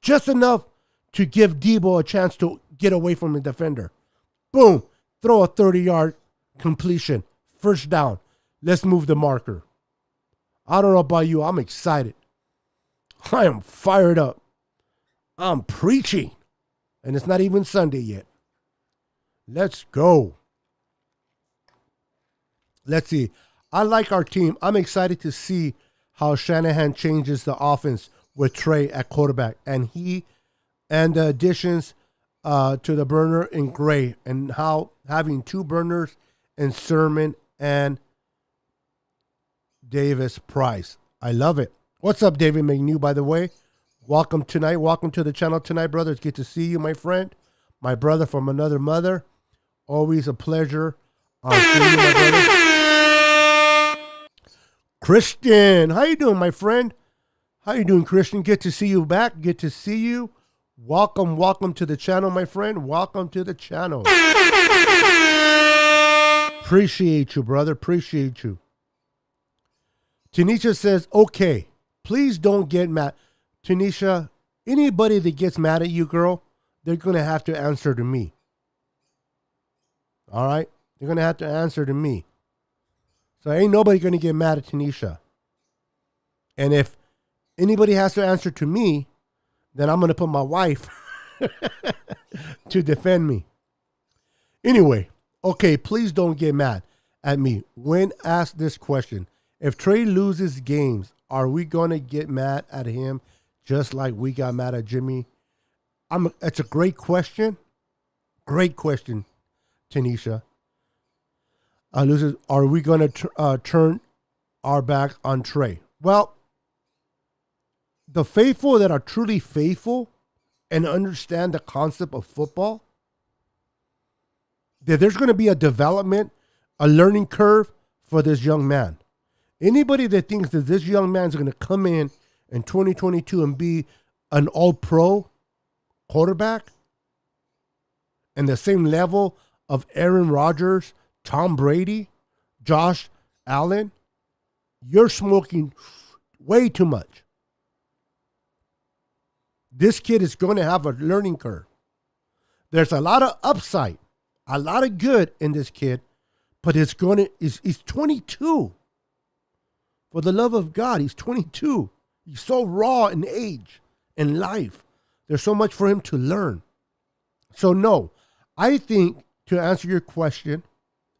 Just enough to give Debo a chance to get away from the defender. Boom. Throw a 30-yard completion. First down. Let's move the marker. I don't know about you. I'm excited. I am fired up. I'm preaching. And it's not even Sunday yet. Let's go. Let's see. I like our team. I'm excited to see how Shanahan changes the offense with Trey at quarterback. And the additions to the burner in Gray. And how having two burners in Sermon and Davis Price. I love it. What's up, David McNew, by the way? Welcome tonight. Welcome to the channel tonight, brother. It's good to see you, my friend. My brother from another mother. Always a pleasure seeing you, my brother. Christian, how you doing, my friend? How you doing, Christian? Good to see you back. Good to see you. Welcome to the channel, my friend. Welcome to the channel. Appreciate you, brother. Appreciate you. Tanisha says, okay, please don't get mad. Tanisha, anybody that gets mad at you, girl, they're going to have to answer to me. All right? They're going to have to answer to me. So ain't nobody going to get mad at Tanisha. And if anybody has to answer to me, then I'm going to put my wife to defend me. Anyway, okay, please don't get mad at me. When asked this question, if Trey loses games, are we going to get mad at him just like we got mad at Jimmy? It's a great question. Great question, Tanisha. Are we going to turn our back on Trey? Well, the faithful that are truly faithful and understand the concept of football, that there's going to be a development, a learning curve for this young man. Anybody that thinks that this young man is going to come in 2022 and be an all-pro quarterback and the same level of Aaron Rodgers, Tom Brady, Josh Allen, you're smoking way too much. This kid is going to have a learning curve. There's a lot of upside, a lot of good in this kid, but he's 22. For the love of God, he's 22. He's so raw in age and life. There's so much for him to learn. So no, I think to answer your question,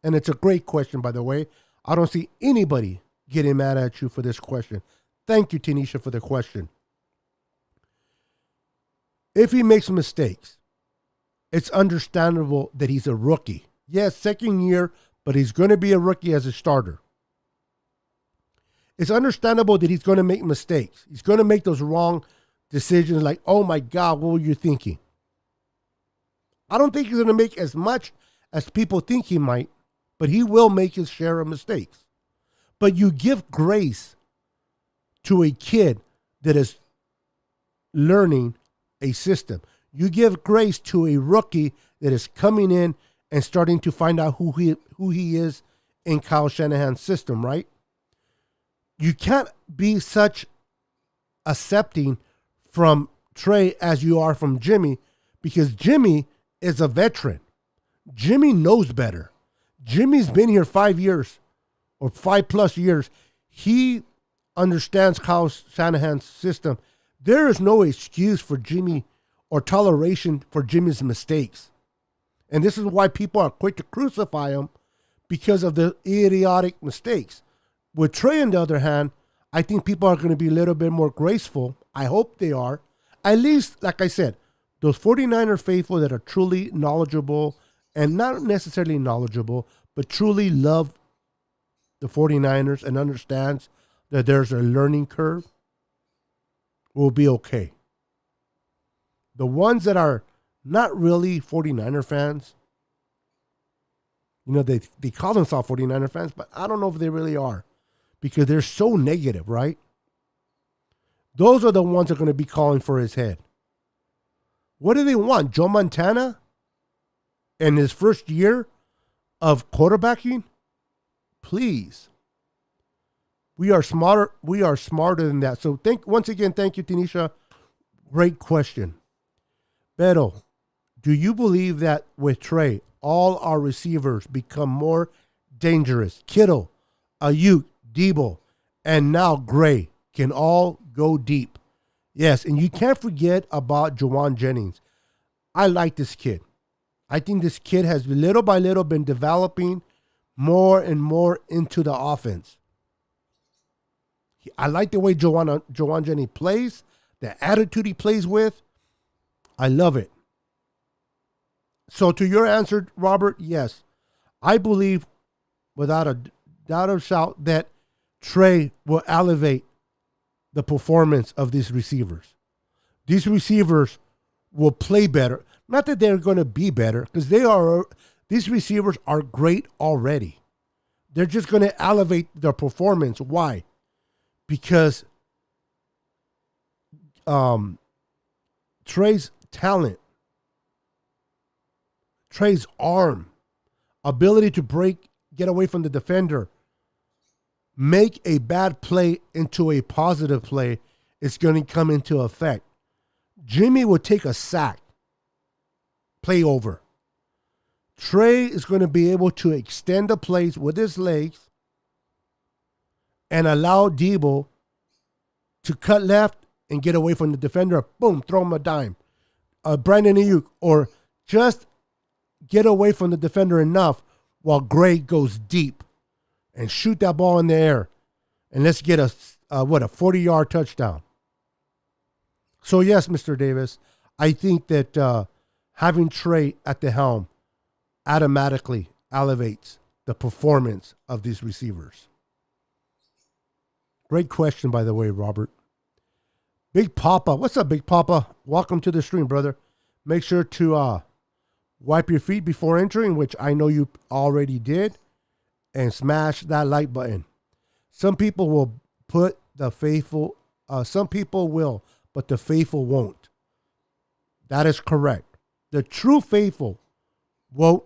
and it's a great question, by the way, I don't see anybody getting mad at you for this question. Thank you, Tanisha, for the question. If he makes mistakes, it's understandable that he's a rookie. Yes, second year, but he's going to be a rookie as a starter. It's understandable that he's going to make mistakes. He's going to make those wrong decisions like, oh my God, what were you thinking? I don't think he's going to make as much as people think he might, but he will make his share of mistakes. But you give grace to a kid that is learning a system. You give grace to a rookie that is coming in and starting to find out who he is in Kyle Shanahan's system, right? You can't be such accepting from Trey as you are from Jimmy, because Jimmy is a veteran. Jimmy knows better. Jimmy's been here 5 years or 5+ years. He understands Kyle Shanahan's system. There is no excuse for Jimmy or toleration for Jimmy's mistakes. And this is why people are quick to crucify him, because of the idiotic mistakes. With Trey, on the other hand, I think people are going to be a little bit more graceful. I hope they are. At least, like I said, those 49er faithful that are truly knowledgeable, and not necessarily knowledgeable, but truly love the 49ers and understands that there's a learning curve, will be okay. The ones that are not really 49er fans, they call themselves 49er fans, but I don't know if they really are, because they're so negative, right? Those are the ones that are going to be calling for his head. What do they want? Joe Montana in his first year of quarterbacking? Please. We are smarter than that. So once again, thank you, Tanisha. Great question. Beto, do you believe that with Trey, all our receivers become more dangerous? Kittle, Ayuk, Debo, and now Gray can all go deep. Yes, and you can't forget about Juwan Jennings. I like this kid. I think this kid has little by little been developing more and more into the offense. I like the way Juwan Jennings plays, the attitude he plays with. I love it. So to your answer, Robert, yes. I believe without a doubt of shout that Trey will elevate the performance of these receivers. These receivers will play better. Not that they're going to be better, because these receivers are great already. They're just going to elevate their performance. Why? Because Trey's talent, Trey's arm, ability to get away from the defender, make a bad play into a positive play is going to come into effect. Jimmy will take a sack, play over. Trey is going to be able to extend the plays with his legs and allow Debo to cut left and get away from the defender. Boom, throw him a dime. Brandon Ayuk, or just get away from the defender enough while Gray goes deep and shoot that ball in the air. And let's get a 40-yard touchdown. So yes, Mr. Davis, I think that having Trey at the helm automatically elevates the performance of these receivers. Great question, by the way, Robert. Big Papa. What's up, Big Papa? Welcome to the stream, brother. Make sure to wipe your feet before entering, which I know you already did, and smash that like button. Some people will put the faithful, some people will, but the faithful won't. That is correct. The true faithful won't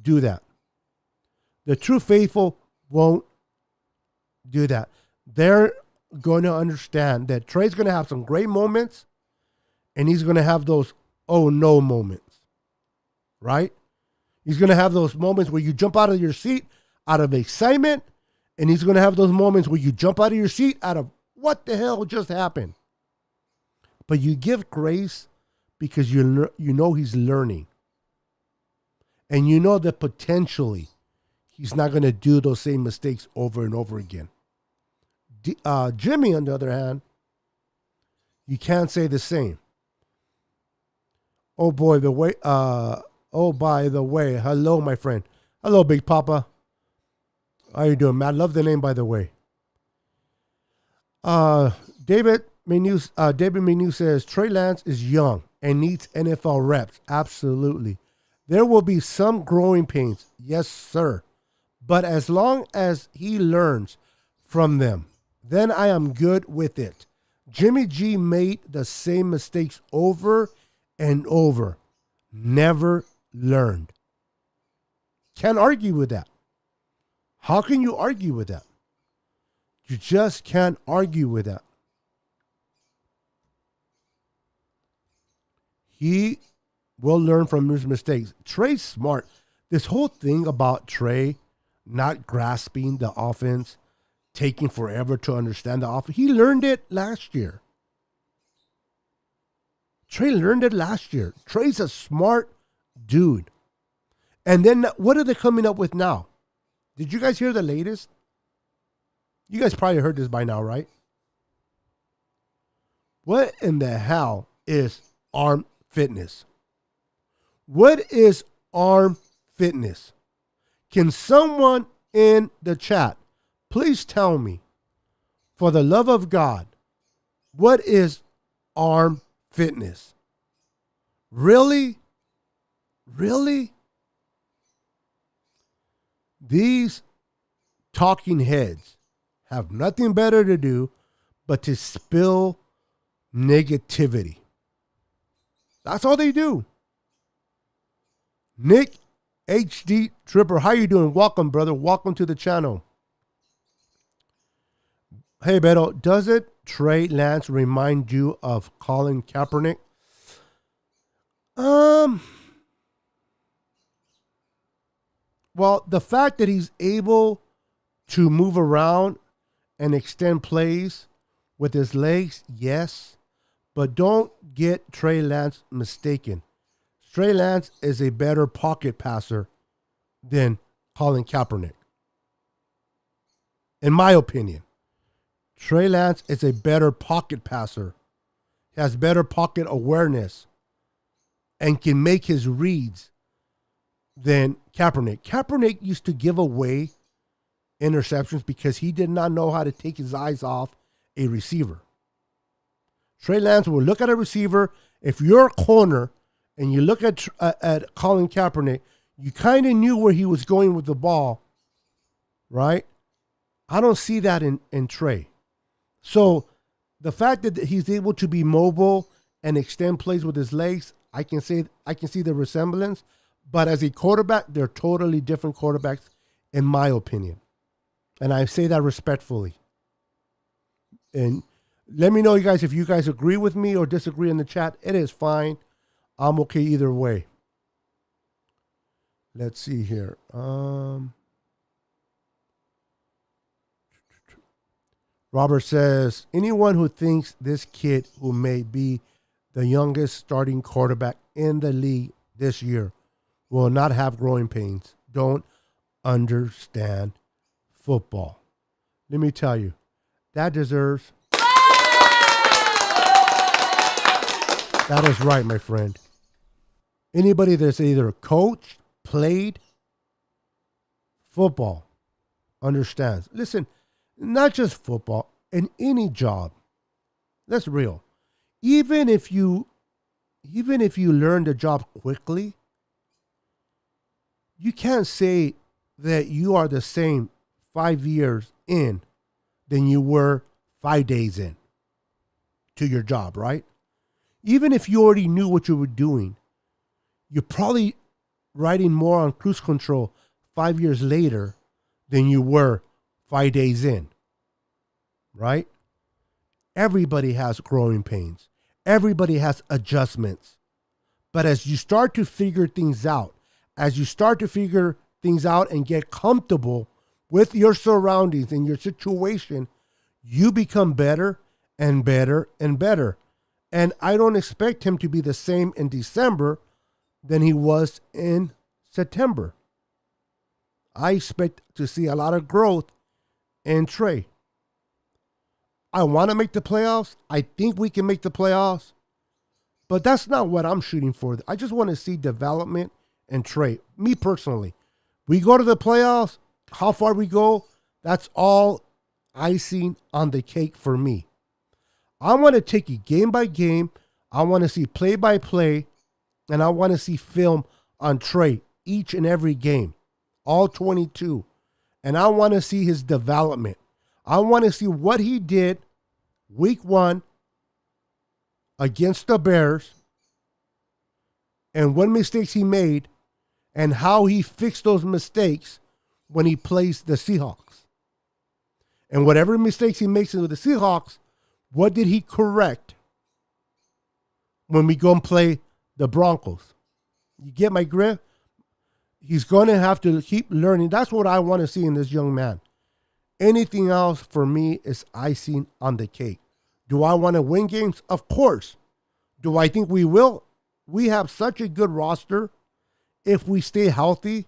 do that. The true faithful won't do that. They're going to understand that Trey's going to have some great moments, and he's going to have those oh no moments, right? He's going to have those moments where you jump out of your seat out of excitement, and he's going to have those moments where you jump out of your seat out of what the hell just happened. But you give grace because you know he's learning. And you know that potentially he's not going to do those same mistakes over and over again. Jimmy, on the other hand, you can't say the same. Oh boy, by the way, hello, my friend. Hello, Big Papa. How you doing, man? I love the name, by the way. David Menu says Trey Lance is young and needs NFL reps. Absolutely. There will be some growing pains. Yes, sir. But as long as he learns from them, then I am good with it. Jimmy G made the same mistakes over and over. Never learned. Can't argue with that. How can you argue with that? You just can't argue with that. He will learn from his mistakes. Trey's smart. This whole thing about Trey not grasping the offense, taking forever to understand the offense, he learned it last year. Trey learned it last year. Trey's a smart dude. And then what are they coming up with now? Did you guys hear the latest? You guys probably heard this by now, right? What in the hell is Arm Fitness? What is Arm Fitness? Can someone in the chat please tell me, for the love of God, what is Arm Fitness? Really? Really? These talking heads have nothing better to do but to spill negativity. That's all they do. Nick HD Tripper, how you doing? Welcome, brother. Welcome to the channel. Hey, Beto, doesn't Trey Lance remind you of Colin Kaepernick? Well, the fact that he's able to move around and extend plays with his legs, yes. But don't get Trey Lance mistaken. Trey Lance is a better pocket passer than Colin Kaepernick. In my opinion, Trey Lance is a better pocket passer. He has better pocket awareness and can make his reads than Kaepernick. Kaepernick used to give away interceptions because he did not know how to take his eyes off a receiver. Trey Lance will look at a receiver. If you're a corner and you look at Colin Kaepernick, you kind of knew where he was going with the ball, right? I don't see that in Trey. So the fact that he's able to be mobile and extend plays with his legs, I can see the resemblance. But as a quarterback, they're totally different quarterbacks, in my opinion. And I say that respectfully. And let me know, you guys, if you guys agree with me or disagree in the chat. It is fine. I'm okay either way. Let's see here. Robert says, anyone who thinks this kid who may be the youngest starting quarterback in the league this year will not have growing pains don't understand football. Let me tell you, that deserves... That is right, my friend. Anybody that's either coached, played football, understands. Listen, not just football, in any job. That's real. Even if you learn the job quickly, you can't say that you are the same 5 years in than you were 5 days in to your job, right? Even if you already knew what you were doing, you're probably riding more on cruise control 5 years later than you were 5 days in, right? Everybody has growing pains. Everybody has adjustments. But as you start to figure things out, and get comfortable with your surroundings and your situation, you become better and better and better. And I don't expect him to be the same in December than he was in September. I expect to see a lot of growth in Trey. I want to make the playoffs. I think we can make the playoffs. But that's not what I'm shooting for. I just want to see development in Trey. Me personally. We go to the playoffs. How far we go, that's all icing on the cake for me. I want to take it game by game. I want to see play by play. And I want to see film on Trey each and every game. All 22. And I want to see his development. I want to see what he did week 1 against the Bears. And what mistakes he made. And how he fixed those mistakes when he plays the Seahawks. And whatever mistakes he makes with the Seahawks, what did he correct when we go and play the Broncos? You get my grip? He's going to have to keep learning. That's what I want to see in this young man. Anything else for me is icing on the cake. Do I want to win games? Of course. Do I think we will? We have such a good roster. if we stay healthy,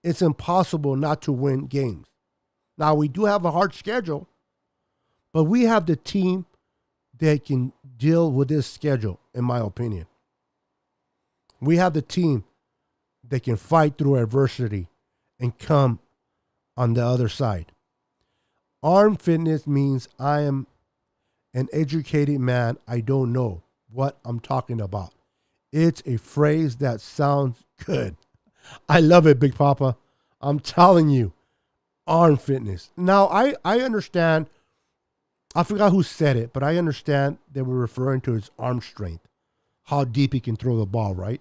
it's impossible not to win games. Now, we do have a hard schedule, but we have the team that can deal with this schedule, in my opinion. We have the team that can fight through adversity and come on the other side. Arm fitness means I am an educated man. I don't know what I'm talking about. It's a phrase that sounds good. I love it, Big Papa. I'm telling you, arm fitness. Now, I understand. I forgot who said it, but I understand they were referring to his arm strength, how deep he can throw the ball, right?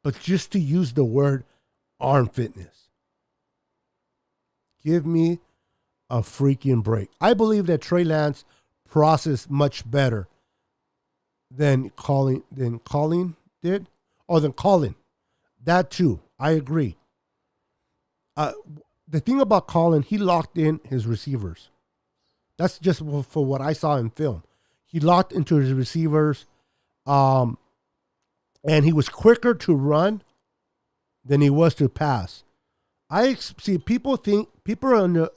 But just to use the word arm fitness, give me a freaking break. I believe that Trey Lance processed much better than Colin did, or than Colin. That too, I agree. The thing about Colin, he locked in his receivers. That's just for what I saw in film. He locked into his receivers, and he was quicker to run than he was to pass. I see people are under,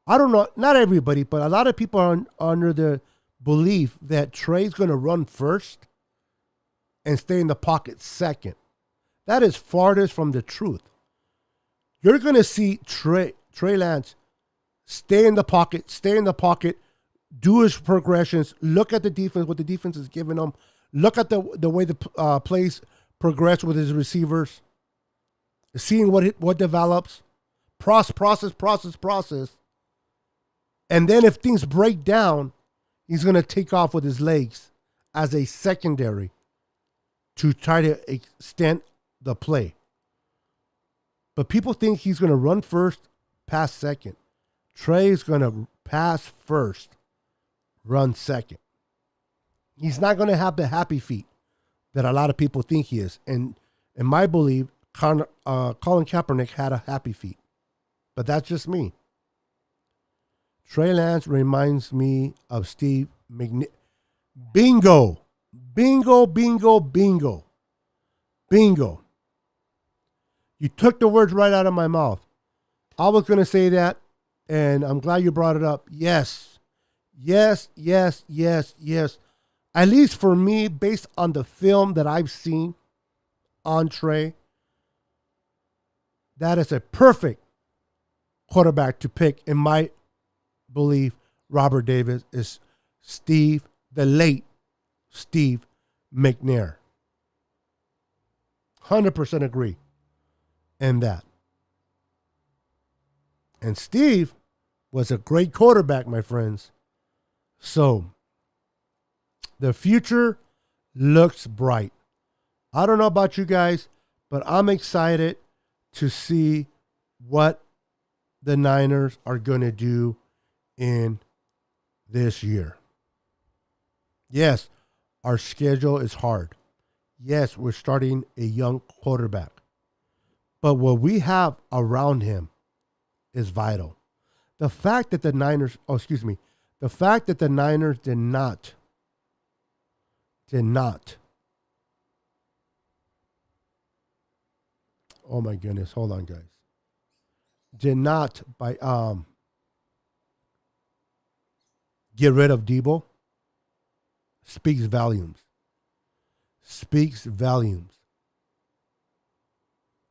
I don't know, not everybody, but a lot of people are under the belief that Trey's going to run first and stay in the pocket second. That is farthest from the truth. You're going to see Trey Lance stay in the pocket, do his progressions, look at the defense, what the defense is giving him, look at the way the plays progress with his receivers, seeing what develops, process. And then if things break down, he's going to take off with his legs as a secondary to try to extend the play. But people think he's going to run first, pass second. Trey's going to pass first, run second. He's not going to have the happy feet that a lot of people think he is. And in my belief, Colin Kaepernick had a happy feet. But that's just me. Trey Lance reminds me of Steve McNair. Bingo. Bingo, bingo, bingo. Bingo. You took the words right out of my mouth. I was going to say that, and I'm glad you brought it up. Yes. Yes. At least for me, based on the film that I've seen on Trey, that is a perfect quarterback to pick. In my belief, Robert Davis is the late Steve McNair. 100% agree in that. And Steve was a great quarterback, my friends. So, the future looks bright. I don't know about you guys, but I'm excited to see what the Niners are going to do in this year. Yes, our schedule is hard. Yes, we're starting a young quarterback. But what we have around him is vital. The fact that the Niners did not. Oh my goodness, hold on, guys. Did not get rid of Debo speaks volumes.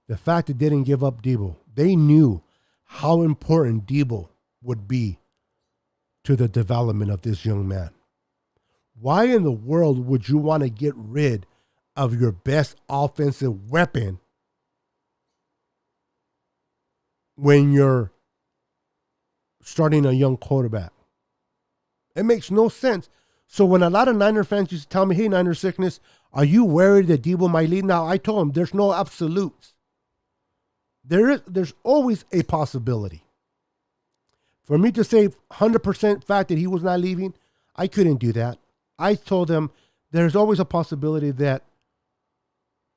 The fact that they didn't give up Debo, they knew how important Debo would be to the development of this young man. Why in the world would you want to get rid of your best offensive weapon when you're starting a young quarterback? It makes no sense. So when a lot of Niner fans used to tell me, hey, Niner sickness, are you worried that Debo might leave? Now, I told them there's no absolutes. There's always a possibility. For me to say 100% fact that he was not leaving, I couldn't do that. I told them there's always a possibility that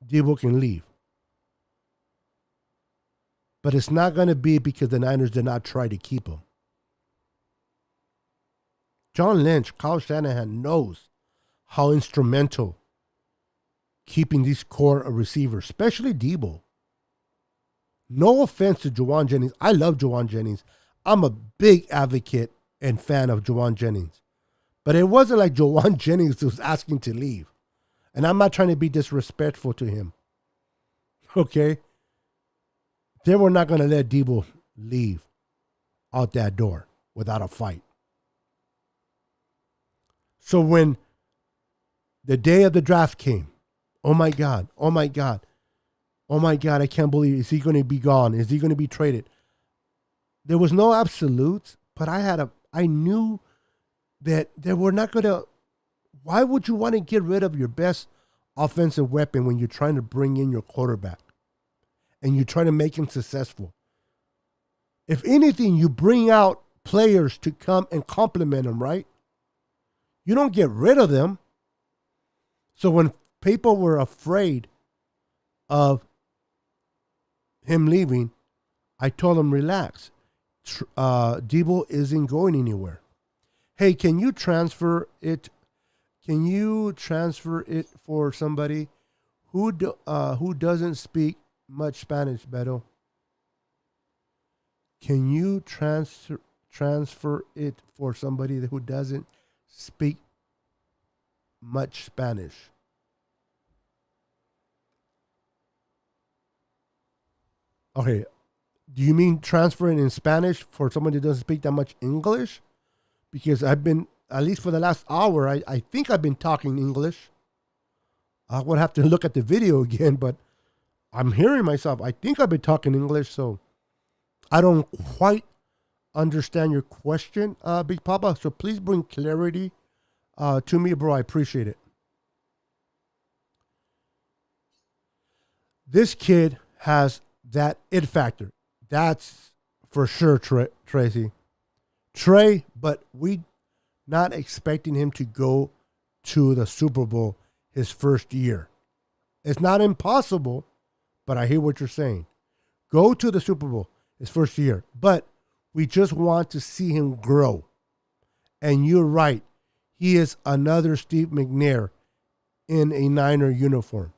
Debo can leave. But it's not going to be because the Niners did not try to keep him. John Lynch, Kyle Shanahan knows how instrumental keeping these core receivers, especially Debo. No offense to Jawan Jennings. I love Jawan Jennings. I'm a big advocate and fan of Jawan Jennings. But it wasn't like Jawan Jennings was asking to leave. And I'm not trying to be disrespectful to him. Okay? They were not going to let Debo leave out that door without a fight. So when the day of the draft came, oh my God, oh my God, oh my God, I can't believe, is he going to be gone? Is he going to be traded? There was no absolutes, but I knew that they were not going to. Why would you want to get rid of your best offensive weapon when you're trying to bring in your quarterback and you're trying to make him successful? If anything, you bring out players to come and complement him, right? You don't get rid of them. So when people were afraid of him leaving, I told him, relax. Debo isn't going anywhere. Hey, can you transfer it? Can you transfer it for somebody who doesn't speak much Spanish, Beto? Can you transfer it for somebody who doesn't speak much Spanish? Okay. Do you mean transferring in Spanish for somebody who doesn't speak that much English? Because I've been, at least for the last hour, I think I've been talking English. I would have to look at the video again, but I'm hearing myself. I think I've been talking English, so I don't quite understand your question, Big Papa. So please bring clarity to me, bro. I appreciate it. This kid has that it factor. That's for sure, Tracy. Trey, but we not expecting him to go to the Super Bowl his first year. It's not impossible, but I hear what you're saying. Go to the Super Bowl his first year, but we just want to see him grow. And you're right. He is another Steve McNair in a Niner uniform.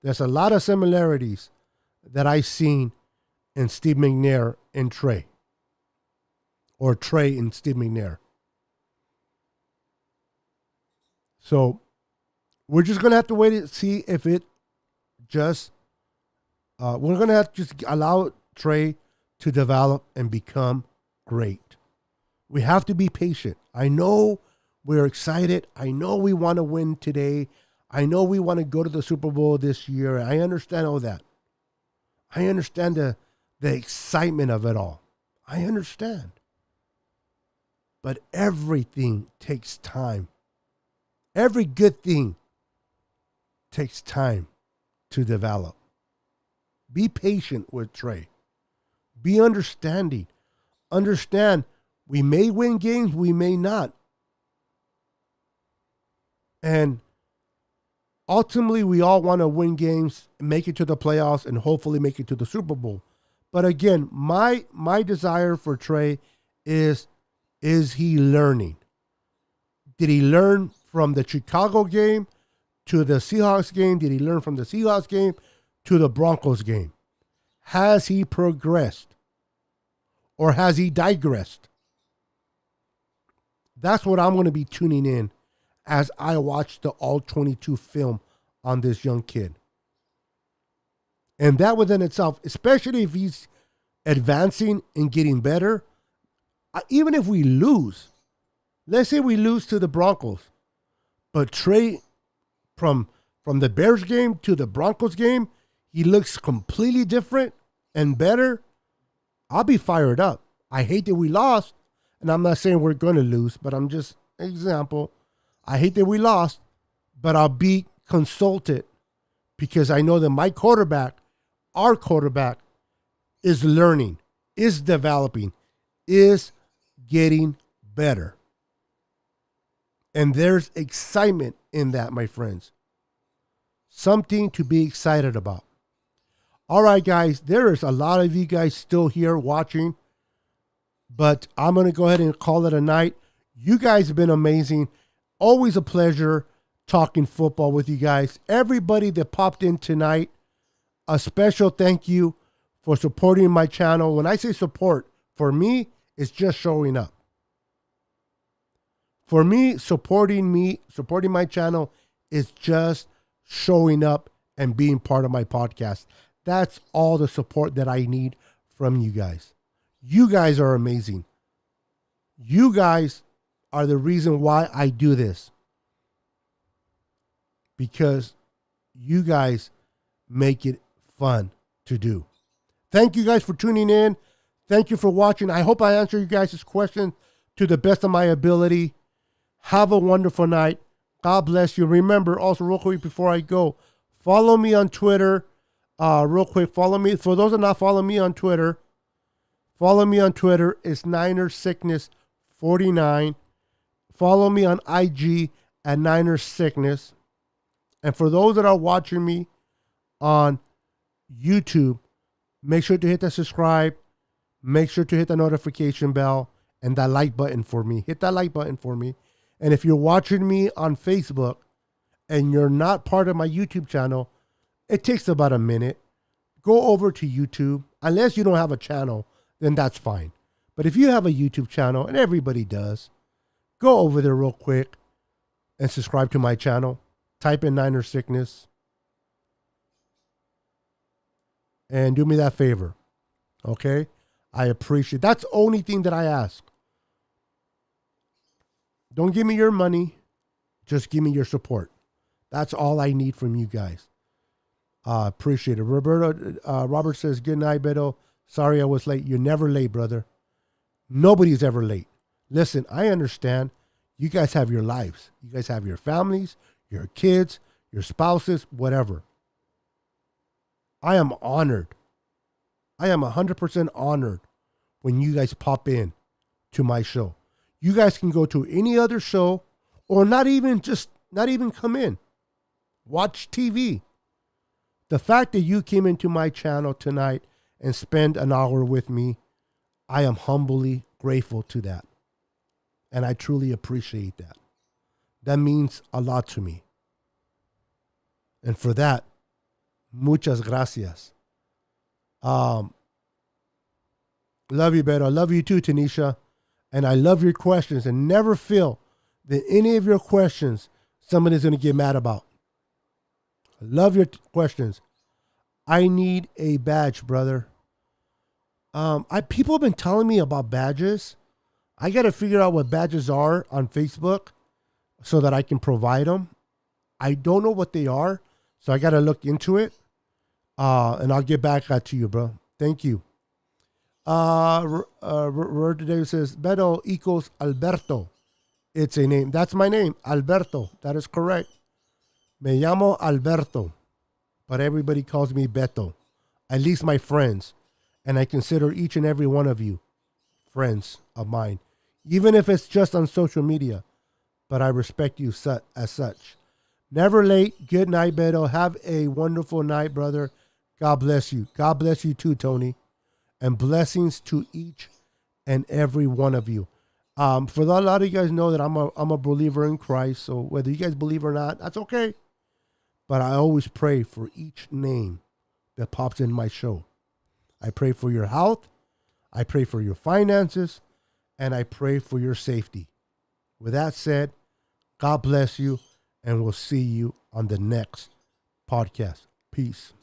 There's a lot of similarities that I've seen in Steve McNair and Trey. Or Trey and Steve McNair. So we're just going to have to wait and see if it just, we're going to have to just allow Trey to develop and become great. We have to be patient. I know we're excited. I know we want to win today. I know we want to go to the Super Bowl this year. I understand all that. I understand the excitement of it all. I understand. But everything takes time. Every good thing takes time to develop. Be patient with Trey. Be understanding. Understand we may win games, we may not. And ultimately, we all want to win games, make it to the playoffs, and hopefully make it to the Super Bowl. But again, my desire for Trey is he learning? Did he learn from the Chicago game to the Seahawks game? Did he learn from the Seahawks game to the Broncos game? Has he progressed? Or has he digressed? That's what I'm going to be tuning in as I watch the All-22 film on this young kid. And that within itself, especially if he's advancing and getting better, even if we lose, let's say we lose to the Broncos, but Trey, from the Bears game to the Broncos game, he looks completely different and better, I'll be fired up. I hate that we lost, and I'm not saying we're going to lose, but I'm just an example. I hate that we lost, but I'll be consulted because I know that my quarterback, our quarterback, is learning, is developing, is getting better. And there's excitement in that, my friends. Something to be excited about. All right, guys, there is a lot of you guys still here watching, but I'm going to go ahead and call it a night. You guys have been amazing. Always a pleasure talking football with you guys. Everybody that popped in tonight, a special thank you for supporting my channel. When I say support, for me, it's just showing up. For me, supporting my channel is just showing up and being part of my podcast. That's all the support that I need from you guys. You guys are amazing. You guys are the reason why I do this. Because you guys make it fun to do. Thank you guys for tuning in. Thank you for watching. I hope I answered you guys' question to the best of my ability. Have a wonderful night. God bless you. Remember, also real quick before I go, follow me on Twitter. Real quick, follow me. For those that not follow me on Twitter, follow me on Twitter. It's Niner Sickness 49. Follow me on IG at Niner Sickness. And for those that are watching me on YouTube, make sure to hit the subscribe. Make sure to hit the notification bell and that like button for me. Hit that like button for me. And if you're watching me on Facebook and you're not part of my YouTube channel, it takes about a minute. Go over to YouTube. Unless you don't have a channel, then that's fine. But if you have a YouTube channel, and everybody does, go over there real quick and subscribe to my channel. Type in Niner Sickness. And do me that favor. Okay? I appreciate it. That's the only thing that I ask. Don't give me your money. Just give me your support. That's all I need from you guys. Appreciate it. Robert says, good night, Beto. Sorry I was late. You're never late, brother. Nobody's ever late. Listen, I understand. You guys have your lives. You guys have your families, your kids, your spouses, whatever. I am honored. I am 100% honored when you guys pop in to my show. You guys can go to any other show or not even come in. Watch TV. The fact that you came into my channel tonight and spend an hour with me, I am humbly grateful to that. And I truly appreciate that. That means a lot to me. And for that, muchas gracias. Love you, Beto. I love you too, Tanisha. And I love your questions. And never feel that any of your questions somebody's going to get mad about. I love your questions. I need a badge, brother. People have been telling me about badges. I got to figure out what badges are on Facebook so that I can provide them. I don't know what they are, so I got to look into it. And I'll get back to you, bro. Thank you. Word today says Beto equals Alberto. It's a name. That's my name, Alberto. That is correct. Me llamo Alberto, but everybody calls me Beto. At least my friends, and I consider each and every one of you friends of mine, even if it's just on social media. But I respect you as such. Never late. Good night, Beto. Have a wonderful night, brother. God bless you. God bless you too, Tony. And blessings to each and every one of you. For a lot of you guys know that I'm a believer in Christ. So whether you guys believe or not, that's okay. But I always pray for each name that pops in my show. I pray for your health. I pray for your finances. And I pray for your safety. With that said, God bless you. And we'll see you on the next podcast. Peace.